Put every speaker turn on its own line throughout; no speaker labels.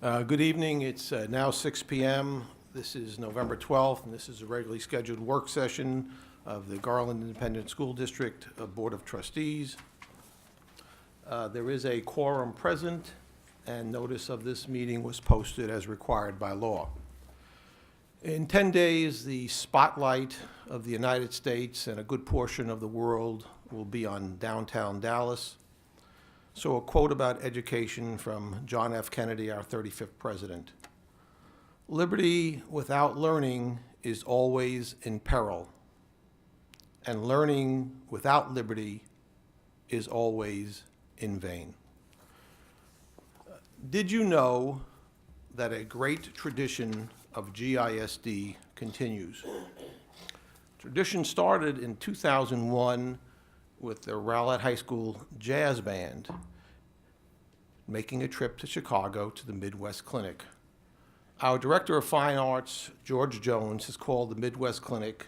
Good evening. It's now 6 p.m. This is November 12th, and this is a regularly scheduled work session of the Garland Independent School District Board of Trustees. There is a quorum present, and notice of this meeting was posted as required by law. In 10 days, the spotlight of the United States and a good portion of the world will be on downtown Dallas. So a quote about education from John F. Kennedy, our 35th president. Liberty without learning is always in peril, and learning without liberty is always in vain. Did you know that a great tradition of GISD continues? Tradition started in 2001 with the Rowlett High School Jazz Band making a trip to Chicago to the Midwest Clinic. Our Director of Fine Arts, George Jones, has called the Midwest Clinic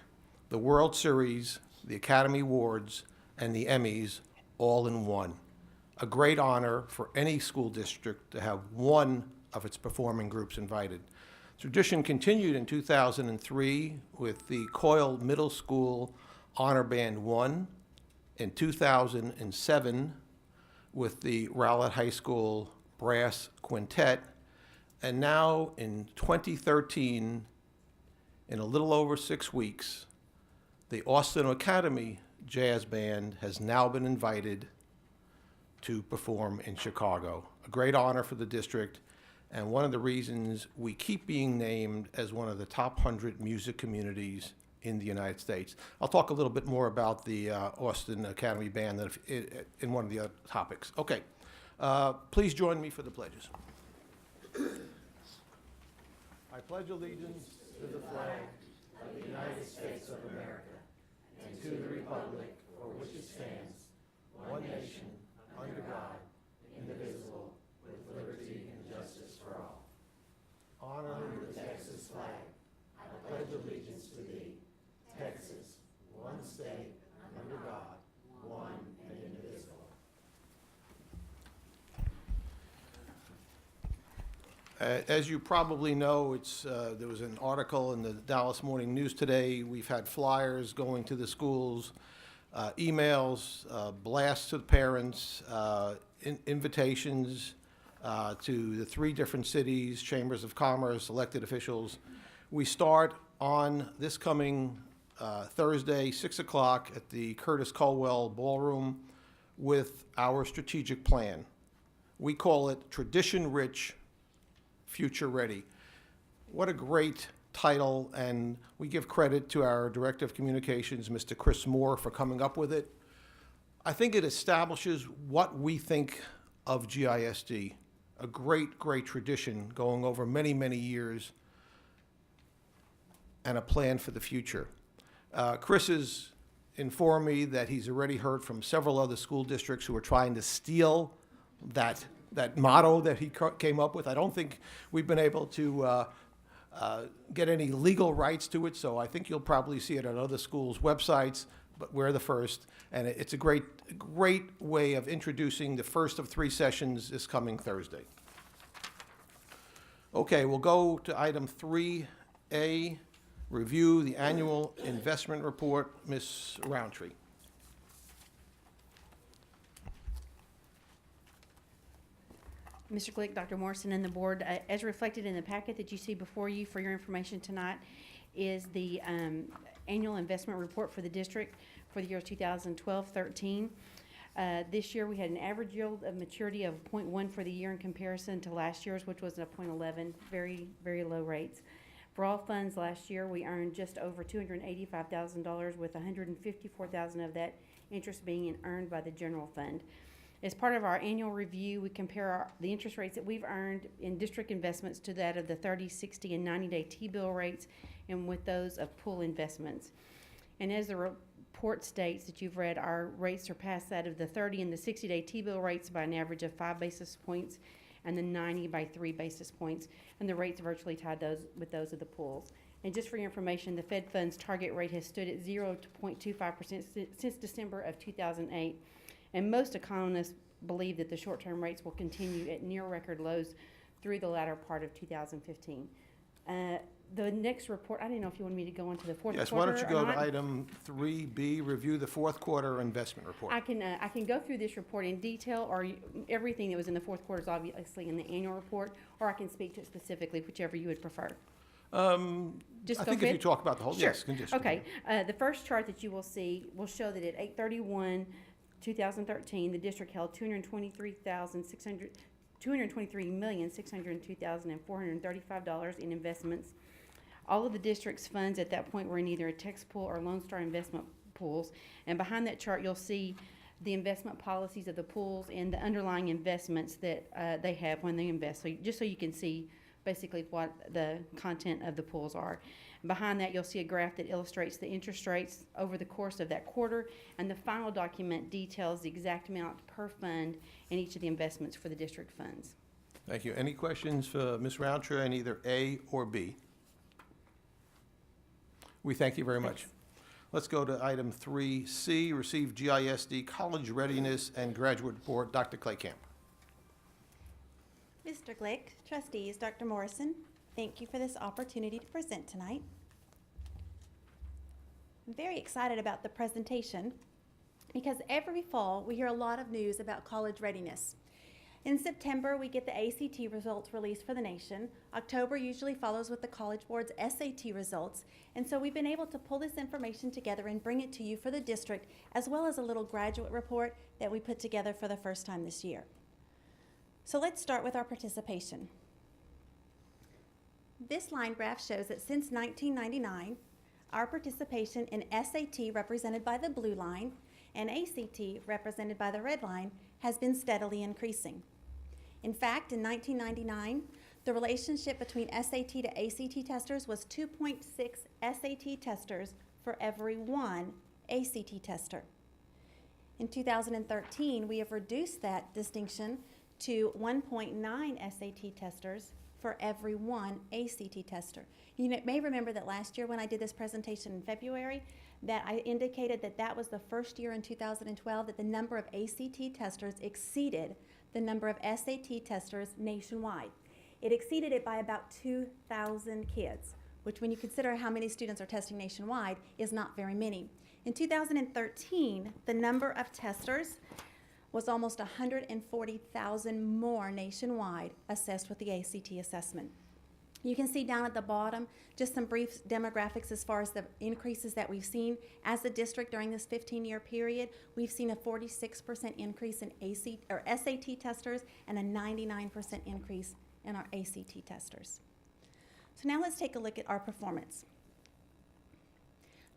the World Series, the Academy Awards, and the Emmys all in one. A great honor for any school district to have one of its performing groups invited. Tradition continued in 2003 with the Coyle Middle School Honor Band 1, in 2007 with the Rowlett High School Brass Quintet, and now in 2013, in a little over 6 weeks, the Austin Academy Jazz Band has now been invited to perform in Chicago. A great honor for the district, and one of the reasons we keep being named as one of the top 100 music communities in the United States. I'll talk a little bit more about the Austin Academy Band in one of the other topics. Okay, please join me for the pledges. I pledge allegiance to the flag of the United States of America and to the republic for which it stands, one nation, under God, indivisible, with liberty and justice for all. Honor the Texas flag. I pledge allegiance to thee, Texas, one state, under God, one and indivisible. As you probably know, there was an article in the Dallas Morning News today. We've had flyers going to the schools, emails, blasts to the parents, invitations to the 3 different cities, chambers of commerce, elected officials. We start on this coming Thursday, 6 o'clock at the Curtis Colwell Ballroom with our strategic plan. We call it Tradition Rich, Future Ready. What a great title, and we give credit to our Director of Communications, Mr. Chris Moore, for coming up with it. I think it establishes what we think of GISD, a great, great tradition going over many, many years, and a plan for the future. Chris has informed me that he's already heard from several other school districts who are trying to steal that motto that he came up with. I don't think we've been able to get any legal rights to it, so I think you'll probably see it on other schools' websites, but we're the first, and it's a great way of introducing the first of 3 sessions this coming Thursday. Okay, we'll go to item 3A, review the annual investment report. Ms. Roundtree.
Mr. Glick, Dr. Morrison, and the board, as reflected in the packet that you see before you for your information tonight, is the annual investment report for the district for the year 2012-13. This year we had an average yield of maturity of 0.1 for the year in comparison to last year's, which was a 0.11, very, very low rates. For all funds last year, we earned just over $285,000, with $154,000 of that interest being earned by the general fund. As part of our annual review, we compare the interest rates that we've earned in district investments to that of the 30, 60, and 90-day T-bill rates, and with those of pool investments. And as the report states that you've read, our rates surpass that of the 30 and the 60-day T-bill rates by an average of 5 basis points, and the 90 by 3 basis points, and the rates virtually tied with those of the pools. And just for your information, the Fed funds target rate has stood at 0.25% since December of 2008. And most economists believe that the short-term rates will continue at near record lows through the latter part of 2015. The next report, I didn't know if you wanted me to go into the fourth quarter
Yes, why don't you
or
go to
not.
item 3B, review the fourth quarter investment report.
I can go through this report in detail, or everything that was in the fourth quarter is obviously in the annual report, or I can speak to it specifically, whichever you would prefer. Just
I
go
think if you
ahead.
talk about the whole,
Sure.
yes, can just.
Okay, the first chart that you will see will show that at 8/31/2013, the district held $223,602,435 in investments. All of the district's funds at that point were in either a tax pool or Lone Star investment pools. And behind that chart, you'll see the investment policies of the pools and the underlying investments that they have when they invest. So just so you can see basically what the content of the pools are. Behind that, you'll see a graph that illustrates the interest rates over the course of that quarter, and the final document details the exact amount per fund in each of the investments for the district funds.
Thank you. Any questions for Ms. Rountree on either A or B? We thank you very much.
Thanks.
Let's go to item 3C, receive GISD College Readiness and Graduate Report. Dr. Claycamp.
Mr. Glick, trustees, Dr. Morrison, thank you for this opportunity to present tonight. I'm very excited about the presentation because every fall we hear a lot of news about college readiness. In September, we get the ACT results released for the nation. October usually follows with the College Board's SAT results, and so we've been able to pull this information together and bring it to you for the district, as well as a little graduate report that we put together for the first time this year. So let's start with our participation. This line graph shows that since 1999, our participation in SAT, represented by the blue line, and ACT, represented by the red line, has been steadily increasing. In fact, in 1999, the relationship between SAT to ACT testers was 2.6 SAT testers for every one ACT tester. In 2013, we have reduced that distinction to 1.9 SAT testers for every one ACT tester. You may remember that last year when I did this presentation in February, that I indicated that that was the first year in 2012 that the number of ACT testers exceeded the number of SAT testers nationwide. It exceeded it by about 2,000 kids, which when you consider how many students are testing nationwide is not very many. In 2013, the number of testers was almost 140,000 more nationwide assessed with the ACT assessment. You can see down at the bottom just some brief demographics as far as the increases that we've seen. As a district during this 15-year period, we've seen a 46% increase in SAT testers and a 99% increase in our ACT testers. So now let's take a look at our performance.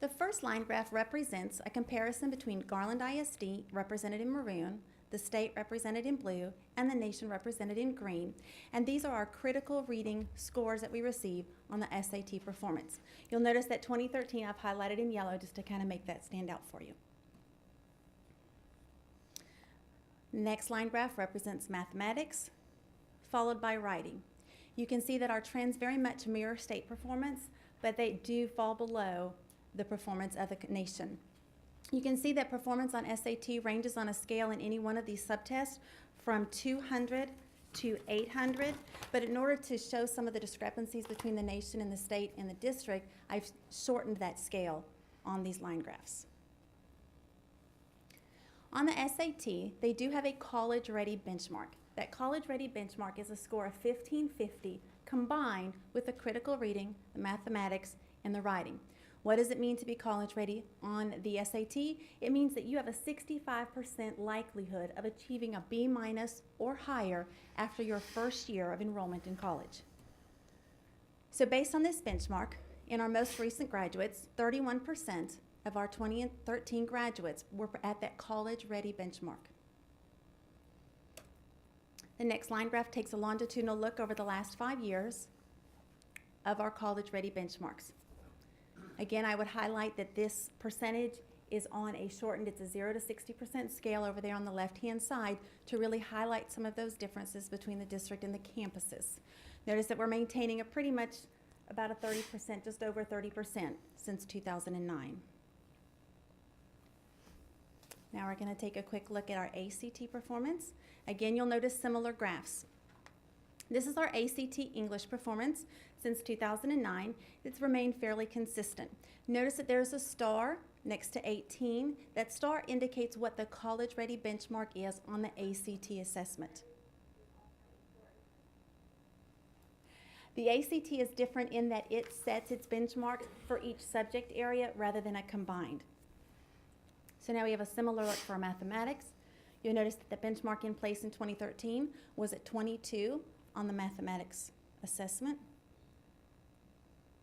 The first line graph represents a comparison between Garland ISD, represented in maroon, the state represented in blue, and the nation represented in green. And these are our critical reading scores that we receive on the SAT performance. You'll notice that 2013 I've highlighted in yellow just to kind of make that stand out for you. Next line graph represents mathematics, followed by writing. You can see that our trends very much mirror state performance, but they do fall below the performance of the nation. You can see that performance on SAT ranges on a scale in any one of these subtests from 200 to 800, but in order to show some of the discrepancies between the nation and the state and the district, I've shortened that scale on these line graphs. On the SAT, they do have a college-ready benchmark. That college-ready benchmark is a score of 1550 combined with the critical reading, the mathematics, and the writing. What does it mean to be college ready on the SAT? It means that you have a 65% likelihood of achieving a B- or higher after your first year of enrollment in college. So based on this benchmark, in our most recent graduates, 31% of our 2013 graduates were at that college ready benchmark. The next line graph takes a longitudinal look over the last 5 years of our college ready benchmarks. Again, I would highlight that this percentage is on a shortened, it's a 0 to 60% scale over there on the left-hand side to really highlight some of those differences between the district and the campuses. Notice that we're maintaining a pretty much about a 30%, just over 30% since 2009. Now we're going to take a quick look at our ACT performance. Again, you'll notice similar graphs. This is our ACT English performance since 2009. It's remained fairly consistent. Notice that there's a star next to 18. That star indicates what the college ready benchmark is on the ACT assessment. The ACT is different in that it sets its benchmark for each subject area rather than a combined. So now we have a similar look for mathematics. You'll notice that the benchmark in place in 2013 was at 22 on the mathematics assessment,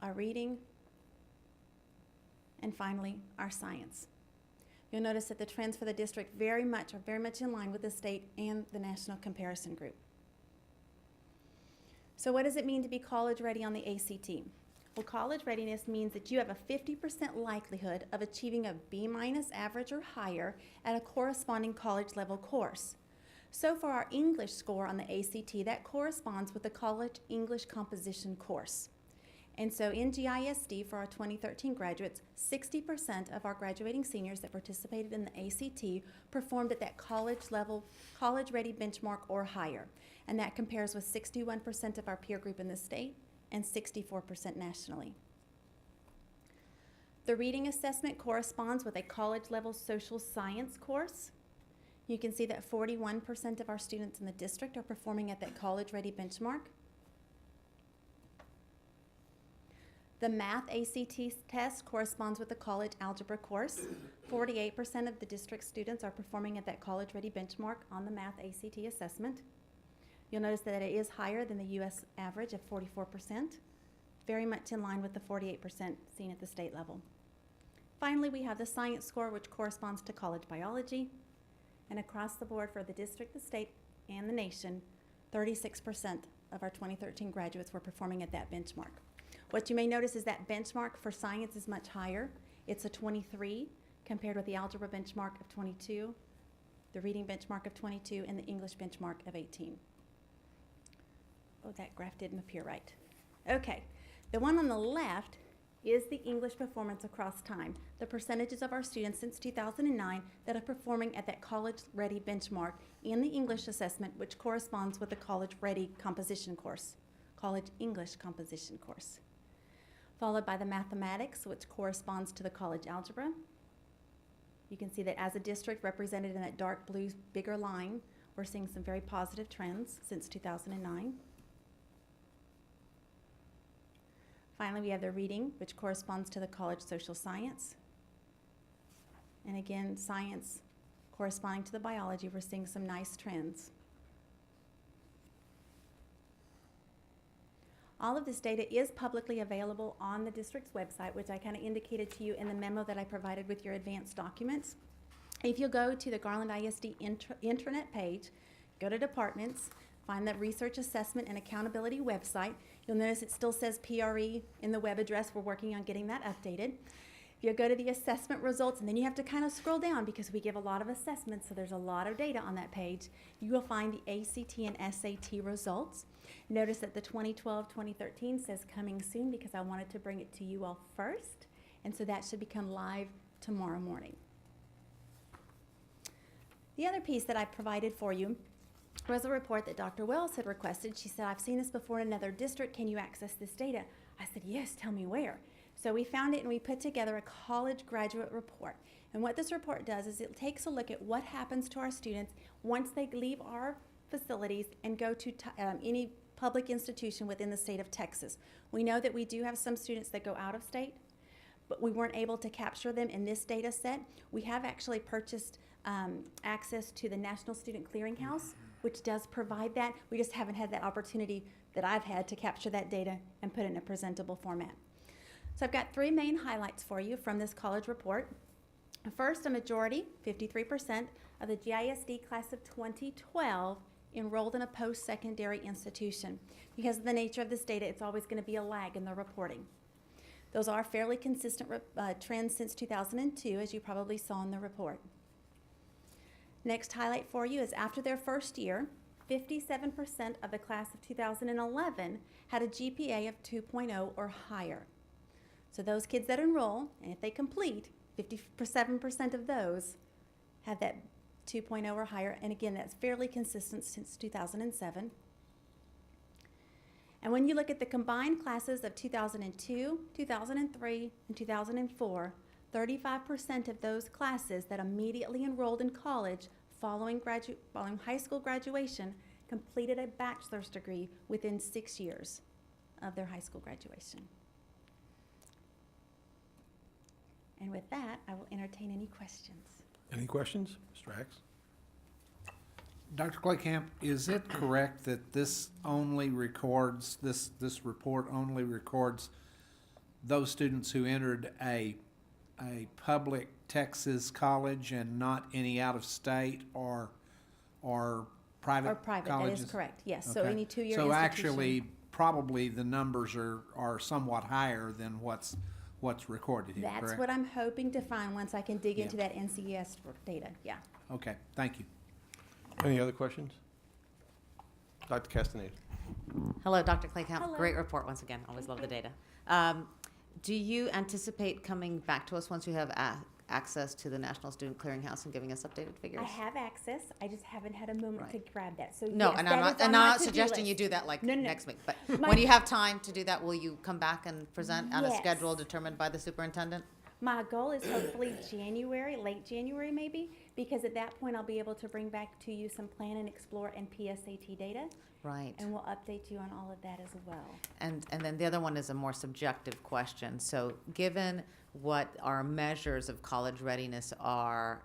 our reading, and finally, our science. You'll notice that the trends for the district are very much in line with the state and the national comparison group. So what does it mean to be college ready on the ACT? Well, college readiness means that you have a 50% likelihood of achieving a B- average or higher at a corresponding college level course. So for our English score on the ACT, that corresponds with the college English composition course. And so in GISD for our 2013 graduates, 60% of our graduating seniors that participated in the ACT performed at that college level, college ready benchmark or higher. And that compares with 61% of our peer group in the state and 64% nationally. The reading assessment corresponds with a college level social science course. You can see that 41% of our students in the district are performing at that college ready benchmark. The math ACT test corresponds with the college algebra course. 48% of the district students are performing at that college ready benchmark on the math ACT assessment. You'll notice that it is higher than the U.S. average of 44%, very much in line with the 48% seen at the state level. Finally, we have the science score, which corresponds to college biology. And across the board for the district, the state, and the nation, 36% of our 2013 graduates were performing at that benchmark. What you may notice is that benchmark for science is much higher. It's a 23 compared with the algebra benchmark of 22, the reading benchmark of 22, and the English benchmark of 18. Oh, that graph didn't appear right. Okay, the one on the left is the English performance across time, the percentages of our students since 2009 that are performing at that college-ready benchmark in the English assessment, which corresponds with the college-ready composition course, college English composition course, followed by the mathematics, which corresponds to the college algebra. You can see that as a district represented in that dark blue bigger line, we're seeing some very positive trends since 2009. Finally, we have the reading, which corresponds to the college social science. And again, science corresponding to the biology, we're seeing some nice trends. All of this data is publicly available on the district's website, which I kind of indicated to you in the memo that I provided with your advanced documents. If you go to the Garland ISD intranet page, go to departments, find the Research Assessment and Accountability website. You'll notice it still says PRE in the web address. We're working on getting that updated. You'll go to the assessment results, and then you have to kind of scroll down because we give a lot of assessments, so there's a lot of data on that page. You will find the ACT and SAT results. Notice that the 2012-2013 says coming soon because I wanted to bring it to you all first, and so that should become live tomorrow morning. The other piece that I provided for you was a report that Dr. Wells had requested. She said, I've seen this before in another district. Can you access this data? I said, yes, tell me where. So we found it and we put together a college graduate report. And what this report does is it takes a look at what happens to our students once they leave our facilities and go to any public institution within the state of Texas. We know that we do have some students that go out of state, but we weren't able to capture them in this data set. We have actually purchased access to the National Student Clearinghouse, which does provide that. We just haven't had that opportunity that I've had to capture that data and put it in a presentable format. So I've got three main highlights for you from this college report. First, a majority, 53%, of the GISD class of 2012 enrolled in a post-secondary institution. Because of the nature of this data, it's always going to be a lag in the reporting. Those are fairly consistent trends since 2002, as you probably saw in the report. Next highlight for you is after their first year, 57% of the class of 2011 had a GPA of 2.0 or higher. So those kids that enroll, and if they complete, 57% of those have that 2.0 or higher. And again, that's fairly consistent since 2007. And when you look at the combined classes of 2002, 2003, and 2004, 35% of those classes that immediately enrolled in college following high school graduation completed a bachelor's degree within 6 years of their high school graduation. And with that, I will entertain any questions.
Any questions? Mr. Hacks?
Dr. Claycamp, is it correct that this only records, this report only records those students who entered a public Texas college and not any out-of-state or private
Or private,
colleges?
that is correct, yes. So
Okay.
any two-year
So
institution.
actually, probably the numbers are somewhat higher than what's recorded here, correct?
That's what I'm hoping to find once I can dig
Yeah.
into that NCES data, yeah.
Okay, thank you.
Any other questions? Dr. Castaneda?
Hello, Dr. Claycamp.
Hello.
Great report once again. Always love the data. Do you anticipate coming back to us once you have access to the National Student Clearinghouse and giving us updated figures?
I have access, I just haven't had a moment to
Right.
grab that, so
No,
yes,
and
that
I'm
is
not,
on
and
my
I'm not
to-do
suggesting you
list.
do that like
No, no, no.
next week. But
My-
when you have time to do that, will you come back and present on a
Yes.
schedule determined by the superintendent?
My goal is hopefully January, late January maybe, because at that point I'll be able to bring back to you some Plan and Explore and PSAT data,
Right.
and we'll update you on all of that as well.
And then the other one is a more subjective question. So given what our measures of college readiness are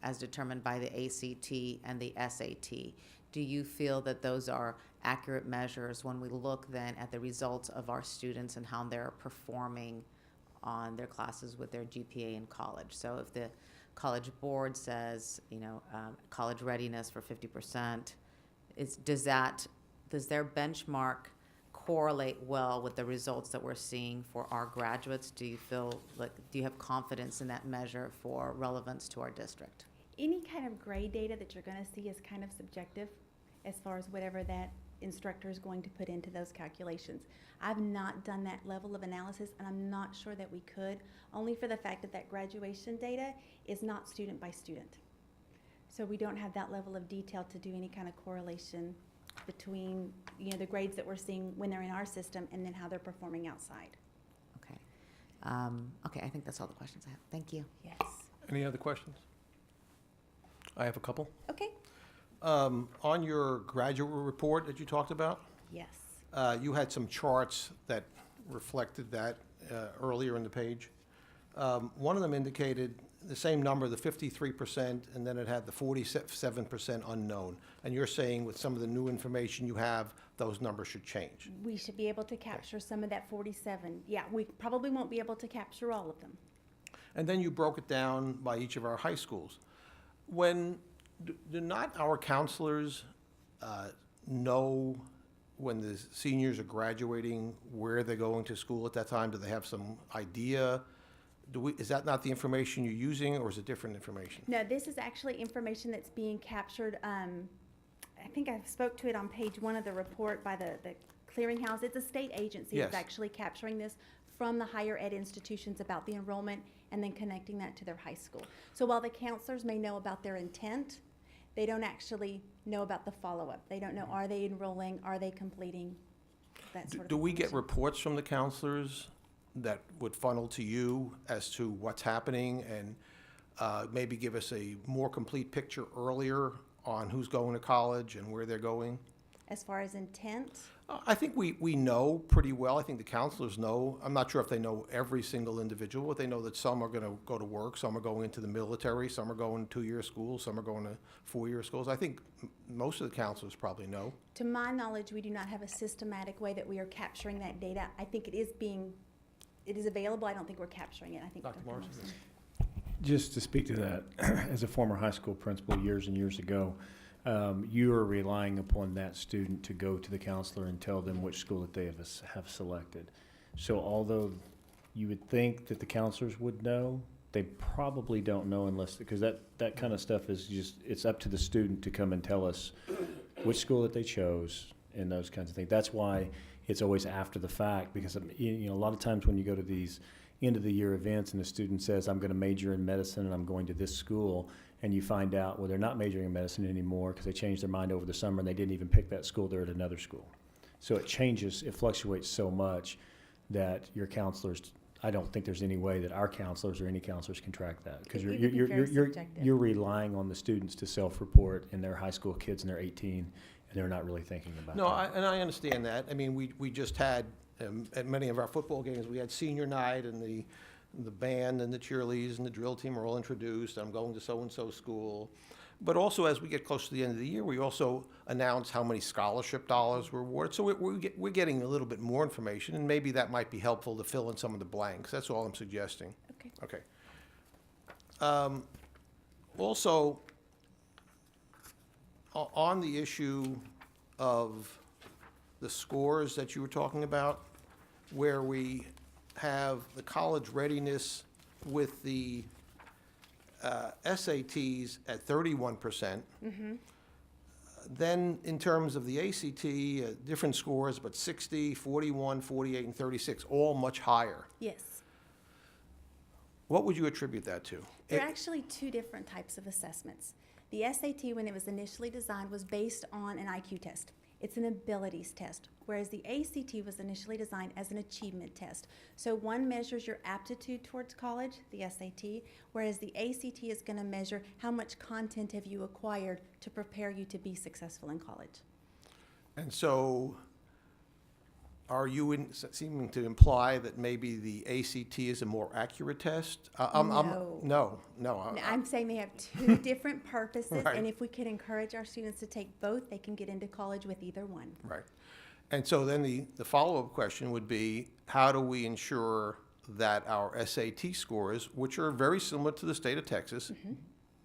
as determined by the ACT and the SAT, do you feel that those are accurate measures when we look then at the results of our students and how they're performing on their classes with their GPA in college? So if the college board says, college readiness for 50%, does their benchmark correlate well with the results that we're seeing for our graduates? Do you have confidence in that measure for relevance to our district?
Any kind of grade data that you're gonna see is kind of subjective as far as whatever that instructor is going to put into those calculations. I've not done that level of analysis, and I'm not sure that we could, only for the fact that graduation data is not student by student. So we don't have that level of detail to do any kind of correlation between, the grades that we're seeing when they're in our system and then how they're performing outside.
Okay. Okay, I think that's all the questions I have. Thank you.
Yes.
Any other questions? I have a couple.
Okay.
On your graduate report that you talked about,
Yes.
you had some charts that reflected that earlier in the page. One of them indicated the same number, the 53%, and then it had the 47% unknown. And you're saying with some of the new information you have, those numbers should change.
We should be able to capture some of that 47. Yeah, we probably won't be able to capture all of them.
And then you broke it down by each of our high schools. Do not our counselors know when the seniors are graduating where they're going to school at that time? Do they have some idea? Is that not the information you're using, or is it different information?
No, this is actually information that's being captured. I think I spoke to it on page 1 of the report by the clearinghouse. It's a state agency that's
Yes.
actually capturing this from the higher ed institutions about the enrollment and then connecting that to their high school. So while the counselors may know about their intent, they don't actually know about the follow-up. They don't know, are they enrolling, are they completing, that sort of
Do we get
information.
reports from the counselors that would funnel to you as to what's happening, and maybe give us a more complete picture earlier on who's going to college and where they're going?
As far as intent?
I think we know pretty well. I think the counselors know. I'm not sure if they know every single individual, but they know that some are going to go to work, some are going into the military, some are going to 2-year schools, some are going to 4-year schools. I think most of the counselors probably know.
To my knowledge, we do not have a systematic way that we are capturing that data. I think it is available. I don't think we're capturing it. I think
Dr. Morrison.
Just to speak to that, as a former high school principal years and years ago, you are relying upon that student to go to the counselor and tell them which school that they have selected. So although you would think that the counselors would know, they probably don't know unless, because that kind of stuff is just, it's up to the student to come and tell us which school that they chose and those kinds of things. That's why it's always after the fact, because a lot of times when you go to these end of the year events and the student says, I'm going to major in medicine and I'm going to this school, and you find out, well, they're not majoring in medicine anymore because they changed their mind over the summer and they didn't even pick that school, they're at another school. So it changes, it fluctuates so much that your counselors, I don't think there's any way that our counselors or any counselors can track that. Because
It would be very subjective.
you're relying on the students to self-report, and they're high school kids and they're 18, and they're not really thinking about
No,
that.
and I understand that. I mean, we just had, at many of our football games, we had senior night, and the band and the cheerleaders and the drill team are all introduced. I'm going to so-and-so school. But also, as we get close to the end of the year, we also announce how many scholarship dollars were awarded. So we're getting a little bit more information, and maybe that might be helpful to fill in some of the blanks. That's all I'm suggesting.
Okay.
Okay. Also, on the issue of the scores that you were talking about, where we have the college readiness with the SATs at 31%. Then in terms of the ACT, different scores, but 60, 41, 48, and 36, all much higher.
Yes.
What would you attribute that to?
There are actually two different types of assessments. The SAT, when it was initially designed, was based on an IQ test. It's an abilities test, whereas the ACT was initially designed as an achievement test. So one measures your aptitude towards college, the SAT, whereas the ACT is going to measure how much content have you acquired to prepare you to be successful in college.
And so, are you seeming to imply that maybe the ACT is a more accurate test?
No.
No.
I'm saying they have two different purposes,
Right.
and if we could encourage our students to take both, they can get into college with either one.
Right. And so then the follow-up question would be, how do we ensure that our SAT scores, which are very similar to the state of Texas,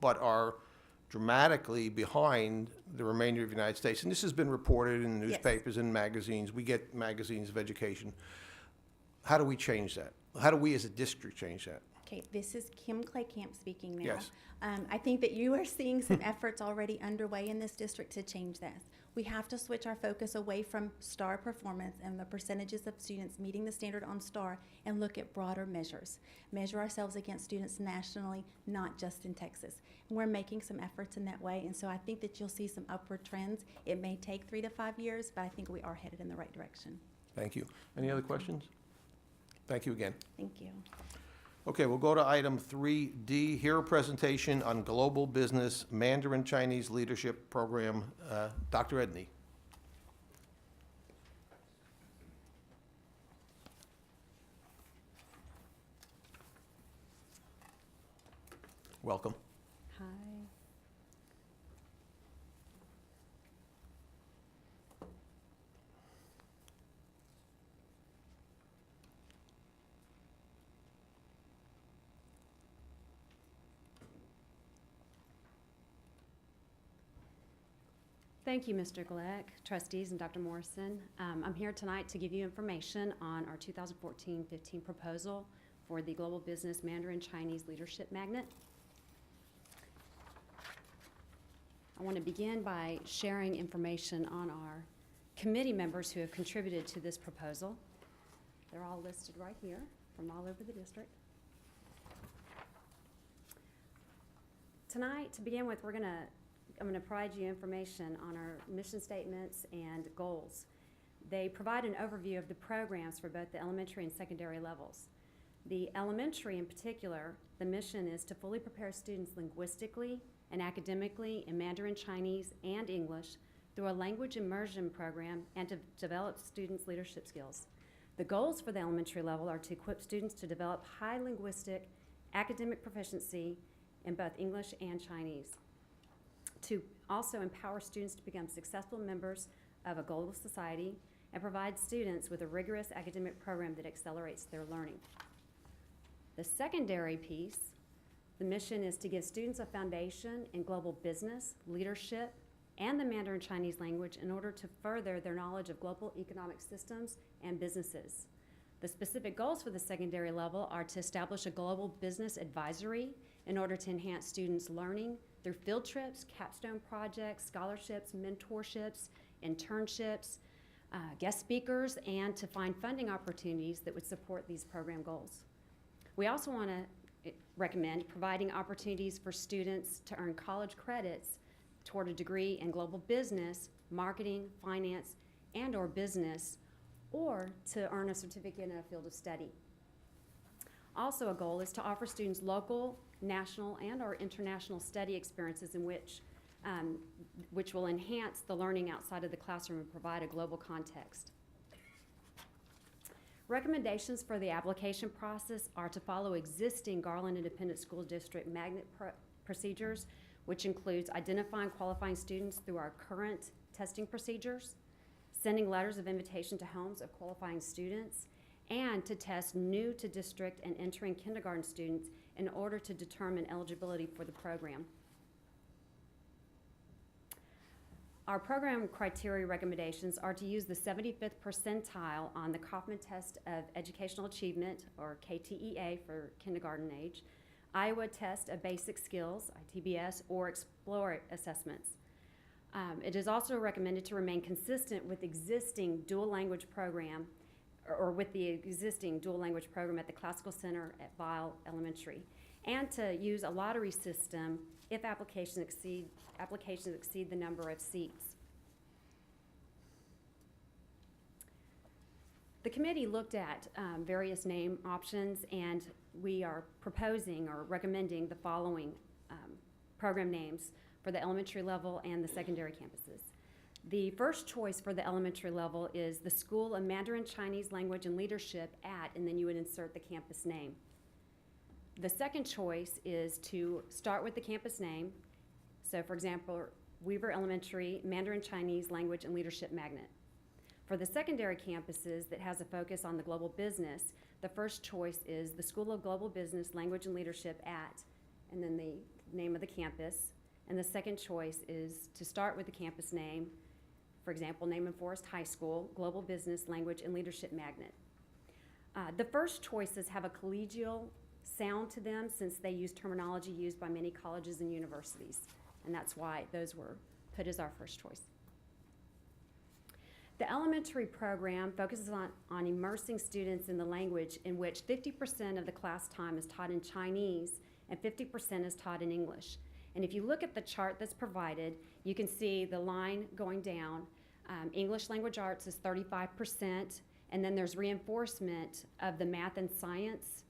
but are dramatically behind the remainder of the United States, and this has been reported in the
Yes.
newspapers and magazines, we get magazines of education. How do we change that? How do we as a district change that?
Okay, this is Kim Claycamp speaking now.
Yes.
I think that you are seeing some efforts already underway in this district to change that. We have to switch our focus away from STAR performance and the percentages of students meeting the standard on STAR and look at broader measures. Measure ourselves against students nationally, not just in Texas. And we're making some efforts in that way, and so I think that you'll see some upward trends. It may take 3 to 5 years, but I think we are headed in the right direction.
Thank you. Any other questions? Thank you again.
Thank you.
Okay, we'll go to item 3D, hear a presentation on global business Mandarin Chinese leadership program. Dr. Edney. Welcome.
Hi. Thank you, Mr. Gleck, trustees, and Dr. Morrison. I'm here tonight to give you information on our 2014-15 proposal for the Global Business Mandarin Chinese Leadership Magnet. I want to begin by sharing information on our committee members who have contributed to this proposal. They're all listed right here from all over the district. Tonight, to begin with, I'm going to provide you information on our mission statements and goals. They provide an overview of the programs for both the elementary and secondary levels. The elementary in particular, the mission is to fully prepare students linguistically and academically in Mandarin Chinese and English through a language immersion program and to develop students' leadership skills. The goals for the elementary level are to equip students to develop high linguistic academic proficiency in both English and Chinese, to also empower students to become successful members of a global society and provide students with a rigorous academic program that accelerates their learning. The secondary piece, the mission is to give students a foundation in global business, leadership, and the Mandarin Chinese language in order to further their knowledge of global economic systems and businesses. The specific goals for the secondary level are to establish a global business advisory in order to enhance students' learning through field trips, capstone projects, scholarships, mentorships, internships, guest speakers, and to find funding opportunities that would support these program goals. We also want to recommend providing opportunities for students to earn college credits toward a degree in global business, marketing, finance, and/or business, or to earn a certificate in a field of study. Also, a goal is to offer students local, national, and/or international study experiences in which will enhance the learning outside of the classroom and provide a global context. Recommendations for the application process are to follow existing Garland Independent School District magnet procedures, which includes identifying qualifying students through our current testing procedures, sending letters of invitation to homes of qualifying students, and to test new to district and entering kindergarten students in order to determine eligibility for the program. Our program criteria recommendations are to use the 75th percentile on the Kaufman Test of Educational Achievement, or KTEA for kindergarten age, Iowa Test of Basic Skills, ITBS, or Explore assessments. It is also recommended to remain consistent with existing dual language program, or with the existing dual language program at the Classical Center at Vile Elementary, and to use a lottery system if applications exceed the number of seats. The committee looked at various name options, and we are proposing or recommending the following program names for the elementary level and the secondary campuses. The first choice for the elementary level is the School of Mandarin Chinese Language and Leadership at, and then you would insert the campus name. The second choice is to start with the campus name. So for example, Weaver Elementary, Mandarin Chinese Language and Leadership Magnet. For the secondary campuses that has a focus on the global business, the first choice is the School of Global Business, Language and Leadership at, and then the name of the campus. And the second choice is to start with the campus name. For example, Naaman Forest High School, Global Business, Language and Leadership Magnet. The first choices have a collegial sound to them since they use terminology used by many colleges and universities. And that's why those were put as our first choice. The elementary program focuses on immersing students in the language in which 50% of the class time is taught in Chinese and 50% is taught in English. And if you look at the chart that's provided, you can see the line going down. English language arts is 35%, and then there's reinforcement of the math and science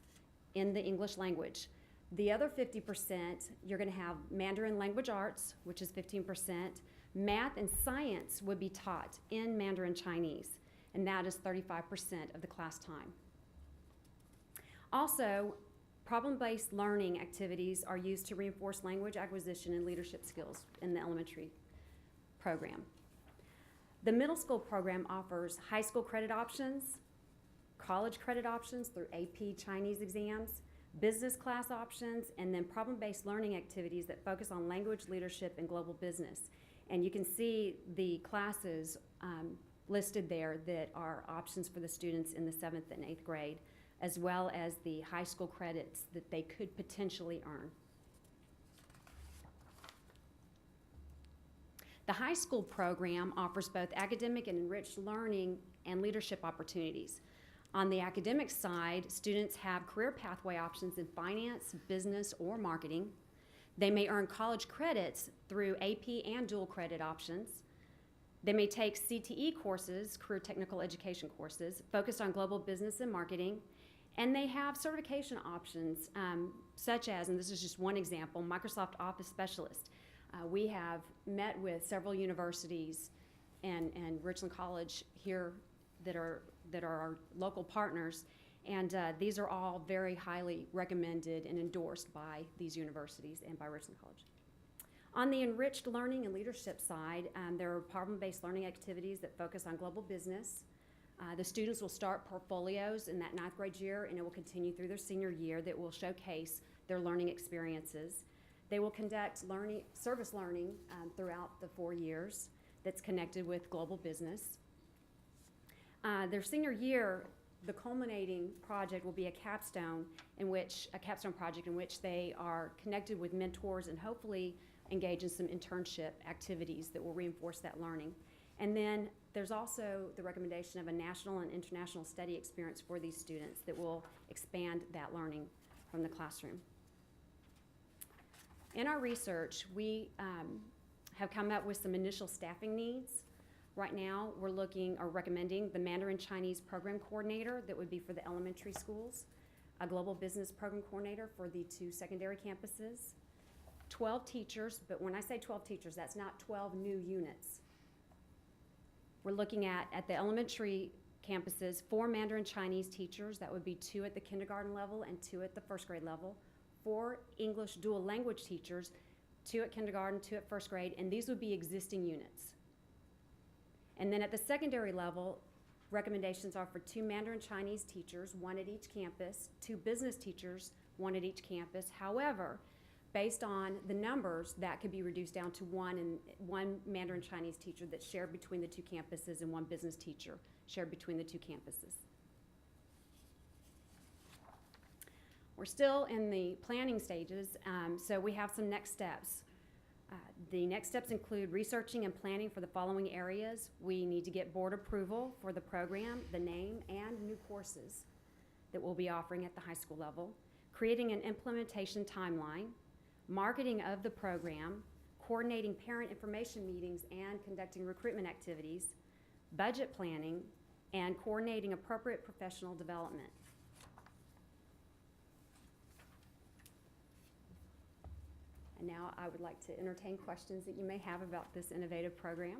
in the English language. The other 50%, you're going to have Mandarin language arts, which is 15%. Math and science would be taught in Mandarin Chinese, and that is 35% of the class time. Also, problem-based learning activities are used to reinforce language acquisition and leadership skills in the elementary program. The middle school program offers high school credit options, college credit options through AP Chinese exams, business class options, and then problem-based learning activities that focus on language, leadership, and global business. And you can see the classes listed there that are options for the students in the 7th and 8th grade, as well as the high school credits that they could potentially earn. The high school program offers both academic and enriched learning and leadership opportunities. On the academic side, students have career pathway options in finance, business, or marketing. They may earn college credits through AP and dual credit options. They may take CTE courses, career technical education courses, focused on global business and marketing. And they have certification options such as, and this is just one example, Microsoft Office Specialist. We have met with several universities and Richland College here that are our local partners, and these are all very highly recommended and endorsed by these universities and by Richland College. On the enriched learning and leadership side, there are problem-based learning activities that focus on global business. The students will start portfolios in that 9th grade year, and it will continue through their senior year that will showcase their learning experiences. They will conduct service learning throughout the 4 years that's connected with global business. Their senior year, the culminating project will be a capstone project in which they are connected with mentors and hopefully engage in some internship activities that will reinforce that learning. And then there's also the recommendation of a national and international study experience for these students that will expand that learning from the classroom. In our research, we have come up with some initial staffing needs Right now, we're looking or recommending the Mandarin Chinese program coordinator that would be for the elementary schools, a global business program coordinator for the 2 secondary campuses, 12 teachers, but when I say 12 teachers, that's not 12 new units. We're looking at the elementary campuses, 4 Mandarin Chinese teachers, that would be 2 at the kindergarten level and 2 at the first grade level, 4 English dual language teachers, 2 at kindergarten, 2 at first grade, and these would be existing units. And then at the secondary level, recommendations are for 2 Mandarin Chinese teachers, 1 at each campus, 2 business teachers, 1 at each campus. However, based on the numbers, that could be reduced down to 1 Mandarin Chinese teacher that's shared between the 2 campuses and 1 business teacher shared between the 2 campuses. We're still in the planning stages, so we have some next steps. The next steps include researching and planning for the following areas. We need to get board approval for the program, the name, and new courses that we'll be offering at the high school level, creating an implementation timeline, marketing of the program, coordinating parent information meetings and conducting recruitment activities, budget planning, and coordinating appropriate professional development. And now I would like to entertain questions that you may have about this innovative program.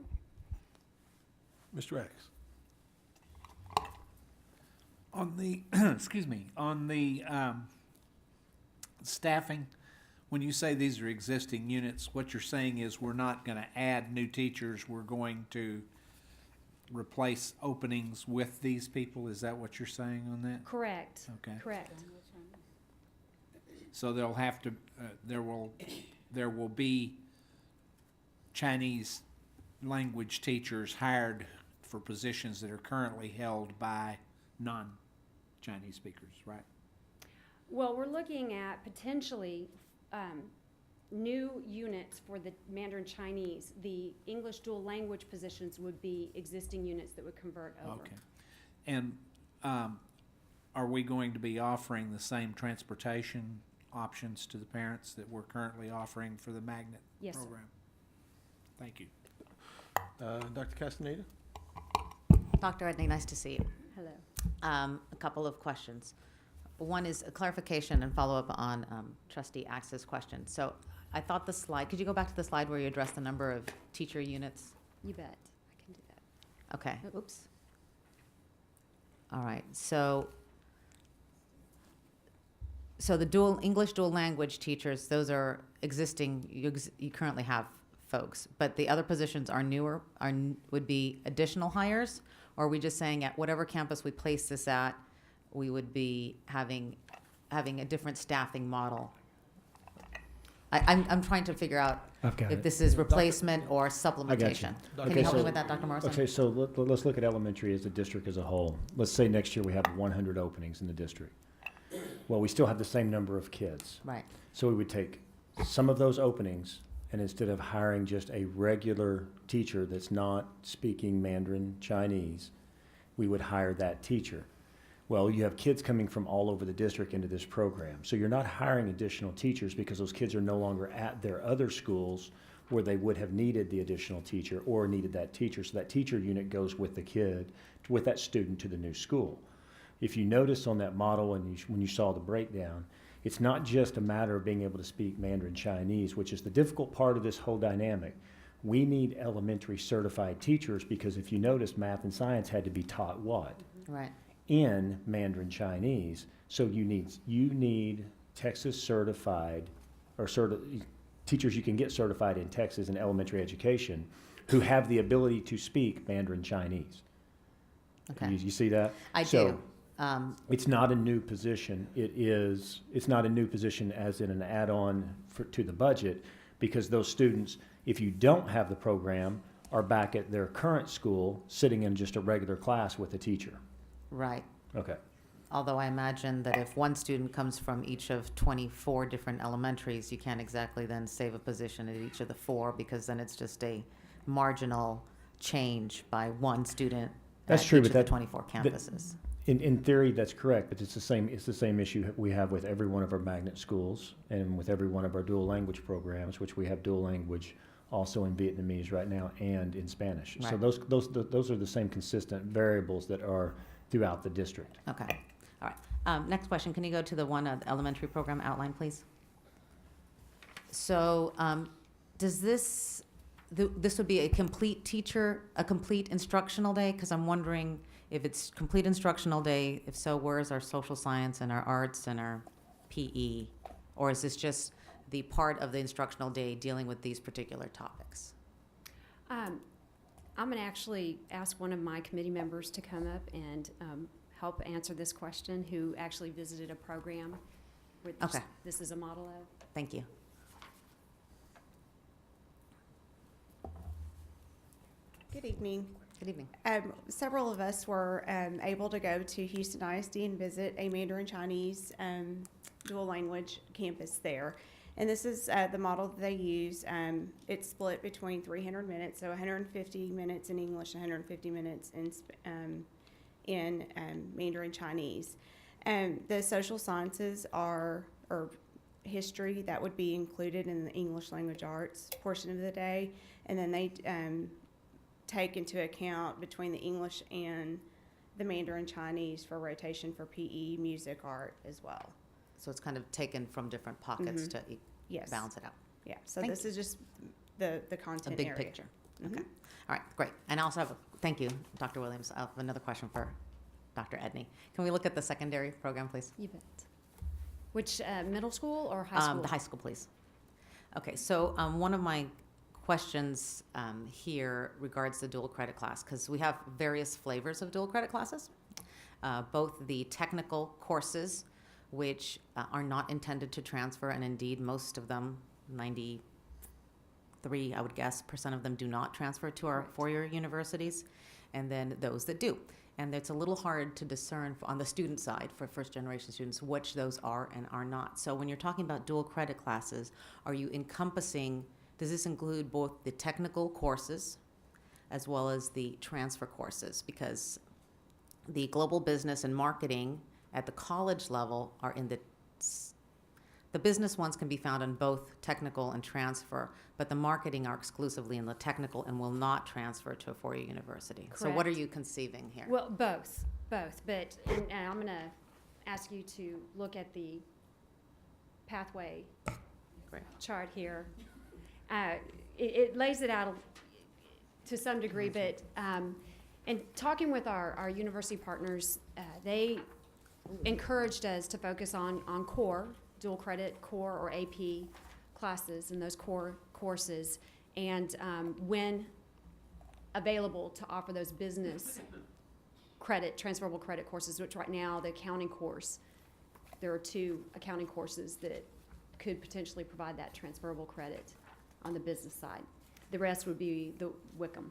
Mr. X.
On the, excuse me, on the staffing, when you say these are existing units, what you're saying is we're not going to add new teachers, we're going to replace openings with these people? Is that what you're saying on that?
Correct.
Okay.
Correct.
So they'll have to, there will be Chinese language teachers hired for positions that are currently held by non-Chinese speakers, right?
Well, we're looking at potentially new units for the Mandarin Chinese. The English dual language positions would be existing units that would convert over.
Okay. And are we going to be offering the same transportation options to the parents that we're currently offering for the magnet
Yes, sir.
program? Thank you.
Dr. Castaneda?
Dr. Edney, nice to see you.
Hello.
A couple of questions. One is a clarification and follow-up on Trustee Axe's question. So I thought the slide, could you go back to the slide where you addressed the number of teacher units?
You bet. I can do that.
Okay.
Oops.
All right. So the English dual language teachers, those are existing, you currently have folks, but the other positions are newer, would be additional hires? Or are we just saying at whatever campus we place this at, we would be having a different staffing model? I'm trying to figure out
I've got
if
it.
this is replacement or supplementation. Can
Okay,
you help me
so-
with that, Dr. Morrison?
Okay, so let's look at elementary as a district as a whole. Let's say next year we have 100 openings in the district. Well, we still have the same number of kids.
Right.
So we would take some of those openings, and instead of hiring just a regular teacher that's not speaking Mandarin Chinese, we would hire that teacher. Well, you have kids coming from all over the district into this program. So you're not hiring additional teachers because those kids are no longer at their other schools where they would have needed the additional teacher or needed that teacher. So that teacher unit goes with the kid, with that student to the new school. If you notice on that model and when you saw the breakdown, it's not just a matter of being able to speak Mandarin Chinese, which is the difficult part of this whole dynamic. We need elementary certified teachers because if you notice, math and science had to be taught what?
Right.
In Mandarin Chinese. So you need Texas certified or teachers you can get certified in Texas in elementary education who have the ability to speak Mandarin Chinese.
Okay.
You see that?
I
So,
do.
it's not a new position. It's not a new position as in an add-on to the budget because those students, if you don't have the program, are back at their current school sitting in just a regular class with a teacher.
Right.
Okay.
Although I imagine that if one student comes from each of 24 different elementaries, you can't exactly then save a position at each of the 4 because then it's just a marginal change by one student
That's
at
true,
each
but
of the
that-
24 campuses.
In theory, that's correct, but it's the same issue we have with every one of our magnet schools and with every one of our dual language programs, which we have dual language also in Vietnamese right now and in Spanish. So
Right.
those are the same consistent variables that are throughout the district.
Okay, all right. Next question, can you go to the one, the elementary program outline, please? So, does this would be a complete instructional day? Because I'm wondering if it's complete instructional day, if so, where's our social science and our arts and our PE? Or is this just the part of the instructional day dealing with these particular topics?
I'm going to actually ask one of my committee members to come up and help answer this question, who actually visited a program where
Okay.
this is a model of.
Thank you.
Good evening.
Good evening.
Several of us were able to go to Houston ISD and visit a Mandarin Chinese dual language campus there. And this is the model that they use. It's split between 300 minutes, so 150 minutes in English, 150 minutes in Mandarin Chinese. The social sciences or history, that would be included in the English language arts portion of the day. And then they take into account between the English and the Mandarin Chinese for rotation for PE, music, art as well.
So it's kind of taken from different pockets to
Yes.
balance it out.
Yeah, so
Thank
this is just the content
A big
area.
picture.
Mhm.
Okay. All right, great. And I also have, thank you, Dr. Williams. I have another question for Dr. Edney. Can we look at the secondary program, please?
You bet. Which, middle school or high school?
The high school, please. Okay, so one of my questions here regards the dual credit class, because we have various flavors of dual credit classes. Both the technical courses, which are not intended to transfer, and indeed most of them, 93, I would guess, % of them do not transfer to our four-year universities, and then those that do. And it's a little hard to discern on the student side for first-generation students which those are and are not. So when you're talking about dual credit classes, are you encompassing, does this include both the technical courses as well as the transfer courses? Because the global business and marketing at the college level are in the business ones can be found in both technical and transfer, but the marketing are exclusively in the technical and will not transfer to a four-year university. So what are
Correct.
you conceiving here?
Well, both, but, and I'm going to ask you to look at the pathway
Great.
chart here. It lays it out to some degree, but in talking with our university partners, they encouraged us to focus on core, dual credit, core or AP classes and those core courses, and when available to offer those business credit, transferable credit courses, which right now the accounting course, there are 2 accounting courses that could potentially provide that transferable credit on the business side. The rest would be the Wickham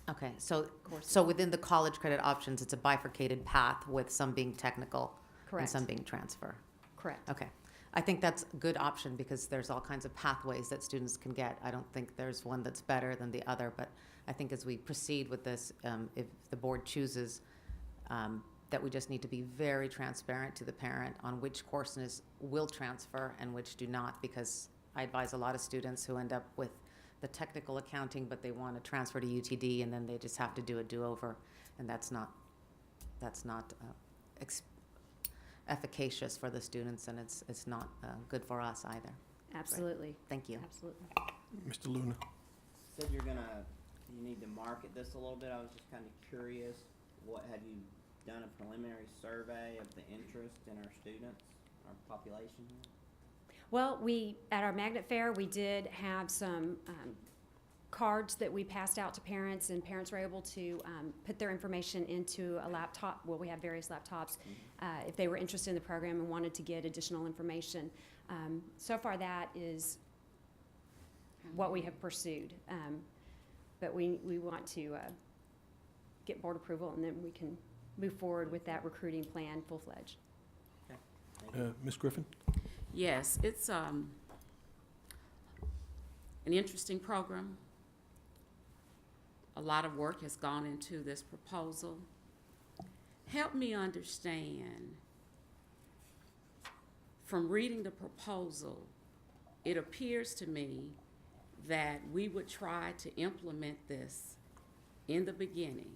Okay, so
courses.
within the college credit options, it's a bifurcated path with some being technical and
Correct.
some being transfer.
Correct.
Okay. I think that's a good option because there's all kinds of pathways that students can get. I don't think there's one that's better than the other, but I think as we proceed with this, if the board chooses, that we just need to be very transparent to the parent on which courses will transfer and which do not, because I advise a lot of students who end up with the technical accounting, but they want to transfer to UTD, and then they just have to do a do-over, and that's not efficacious for the students, and it's not good for us either.
Absolutely.
Thank you.
Absolutely.
Mr. Luna?
Said you need to market this a little bit. I was just kind of curious, have you done a preliminary survey of the interest in our students, our population here?
Well, at our magnet fair, we did have some cards that we passed out to parents, and parents were able to put their information into a laptop. Well, we have various laptops if they were interested in the program and wanted to get additional information. So far, that is what we have pursued. But we want to get board approval, and then we can move forward with that recruiting plan full-fledged.
Ms. Griffin?
Yes, it's an interesting program. A lot of work has gone into this proposal. Help me understand, from reading the proposal, it appears to me that we would try to implement this in the beginning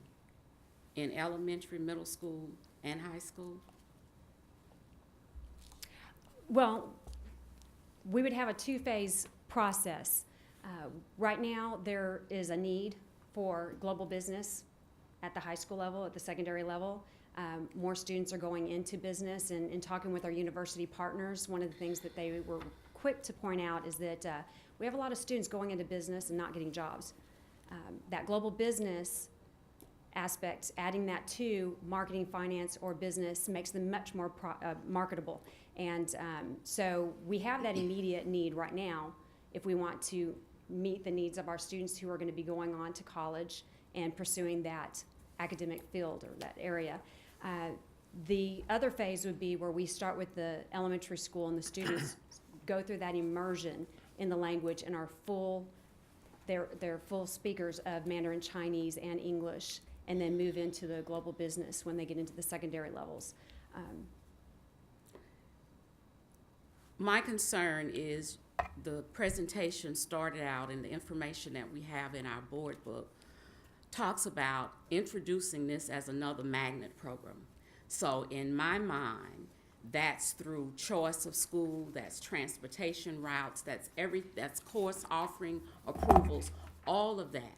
in elementary, middle school, and high school?
Well, we would have a two-phase process. Right now, there is a need for global business at the high school level, at the secondary level. More students are going into business, and talking with our university partners, one of the things that they were quick to point out is that we have a lot of students going into business and not getting jobs. That global business aspect, adding that to marketing, finance, or business makes them much more marketable. And so we have that immediate need right now if we want to meet the needs of our students who are going to be going on to college and pursuing that academic field or that area. The other phase would be where we start with the elementary school and the students go through that immersion in the language and are they're full speakers of Mandarin Chinese and English, and then move into the global business when they get into the secondary levels.
My concern is the presentation started out, and the information that we have in our board book talks about introducing this as another magnet program. So in my mind, that's through choice of school, that's transportation routes, that's course offering approvals, all of that.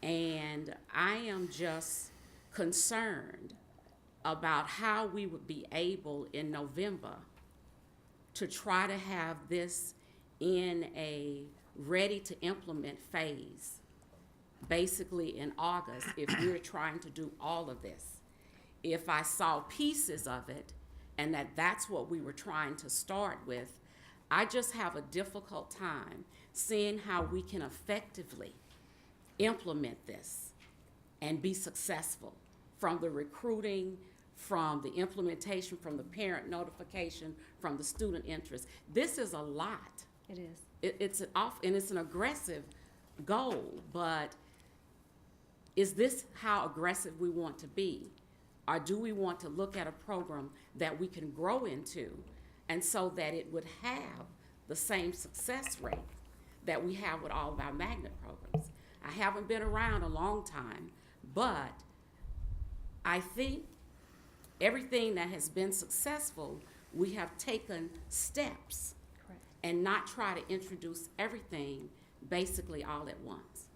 And I am just concerned about how we would be able in November to try to have this in a ready to implement phase, basically in August, if we're trying to do all of this. If I saw pieces of it and that's what we were trying to start with, I just have a difficult time seeing how we can effectively implement this and be successful, from the recruiting, from the implementation, from the parent notification, from the student interest. This is a lot.
It is.
It's an aggressive goal, but is this how aggressive we want to be? Or do we want to look at a program that we can grow into, and so that it would have the same success rate that we have with all of our magnet programs? I haven't been around a long time, but I think everything that has been successful, we have taken steps.
Correct.
And not try to introduce everything basically all at once.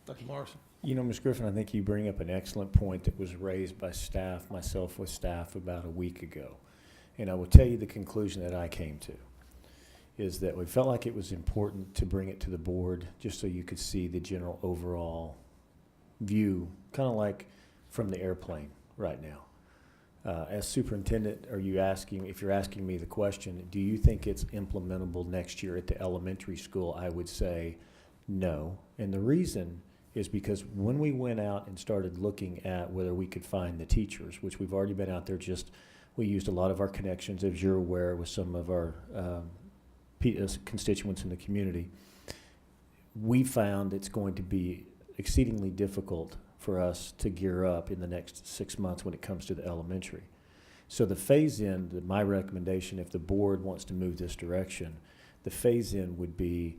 Dr. Morrison?
You know, Ms. Griffin, I think you bring up an excellent point that was raised by staff, myself with staff, about a week ago. And I will tell you the conclusion that I came to is that we felt like it was important to bring it to the board just so you could see the general overall view, kind of like from the airplane right now. As superintendent, if you're asking me the question, do you think it's implementable next year at the elementary school? I would say no. And the reason is because when we went out and started looking at whether we could find the teachers, which we've already been out there, we used a lot of our connections, as you're aware, with some of our constituents in the community. We found it's going to be exceedingly difficult for us to gear up in the next 6 months when it comes to the elementary. So the phase-in, my recommendation, if the board wants to move this direction, the phase-in would be,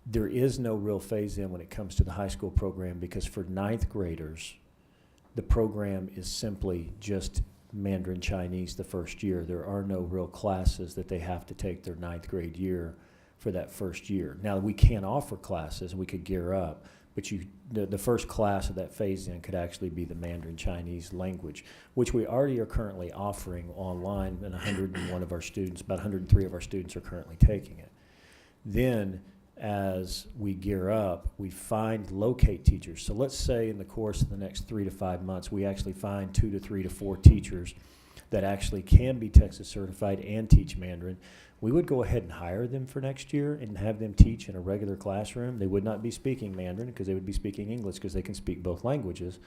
there is no real phase-in when it comes to the high school program, because for 9th graders, the program is simply just Mandarin Chinese the first year. There are no real classes that they have to take their 9th grade year for that first year. Now, we can offer classes, we could gear up, but the first class of that phase-in could actually be the Mandarin Chinese language, which we already are currently offering online, and 101 of our students, about 103 of our students are currently taking it. Then, as we gear up, we locate teachers. So let's say in the course of the next 3 to 5 months, we actually find 2 to 3 to 4 teachers that actually can be Texas certified and teach Mandarin. We would go ahead and hire them for next year and have them teach in a regular classroom. They would not be speaking Mandarin because they would be speaking English, because they can speak both languages.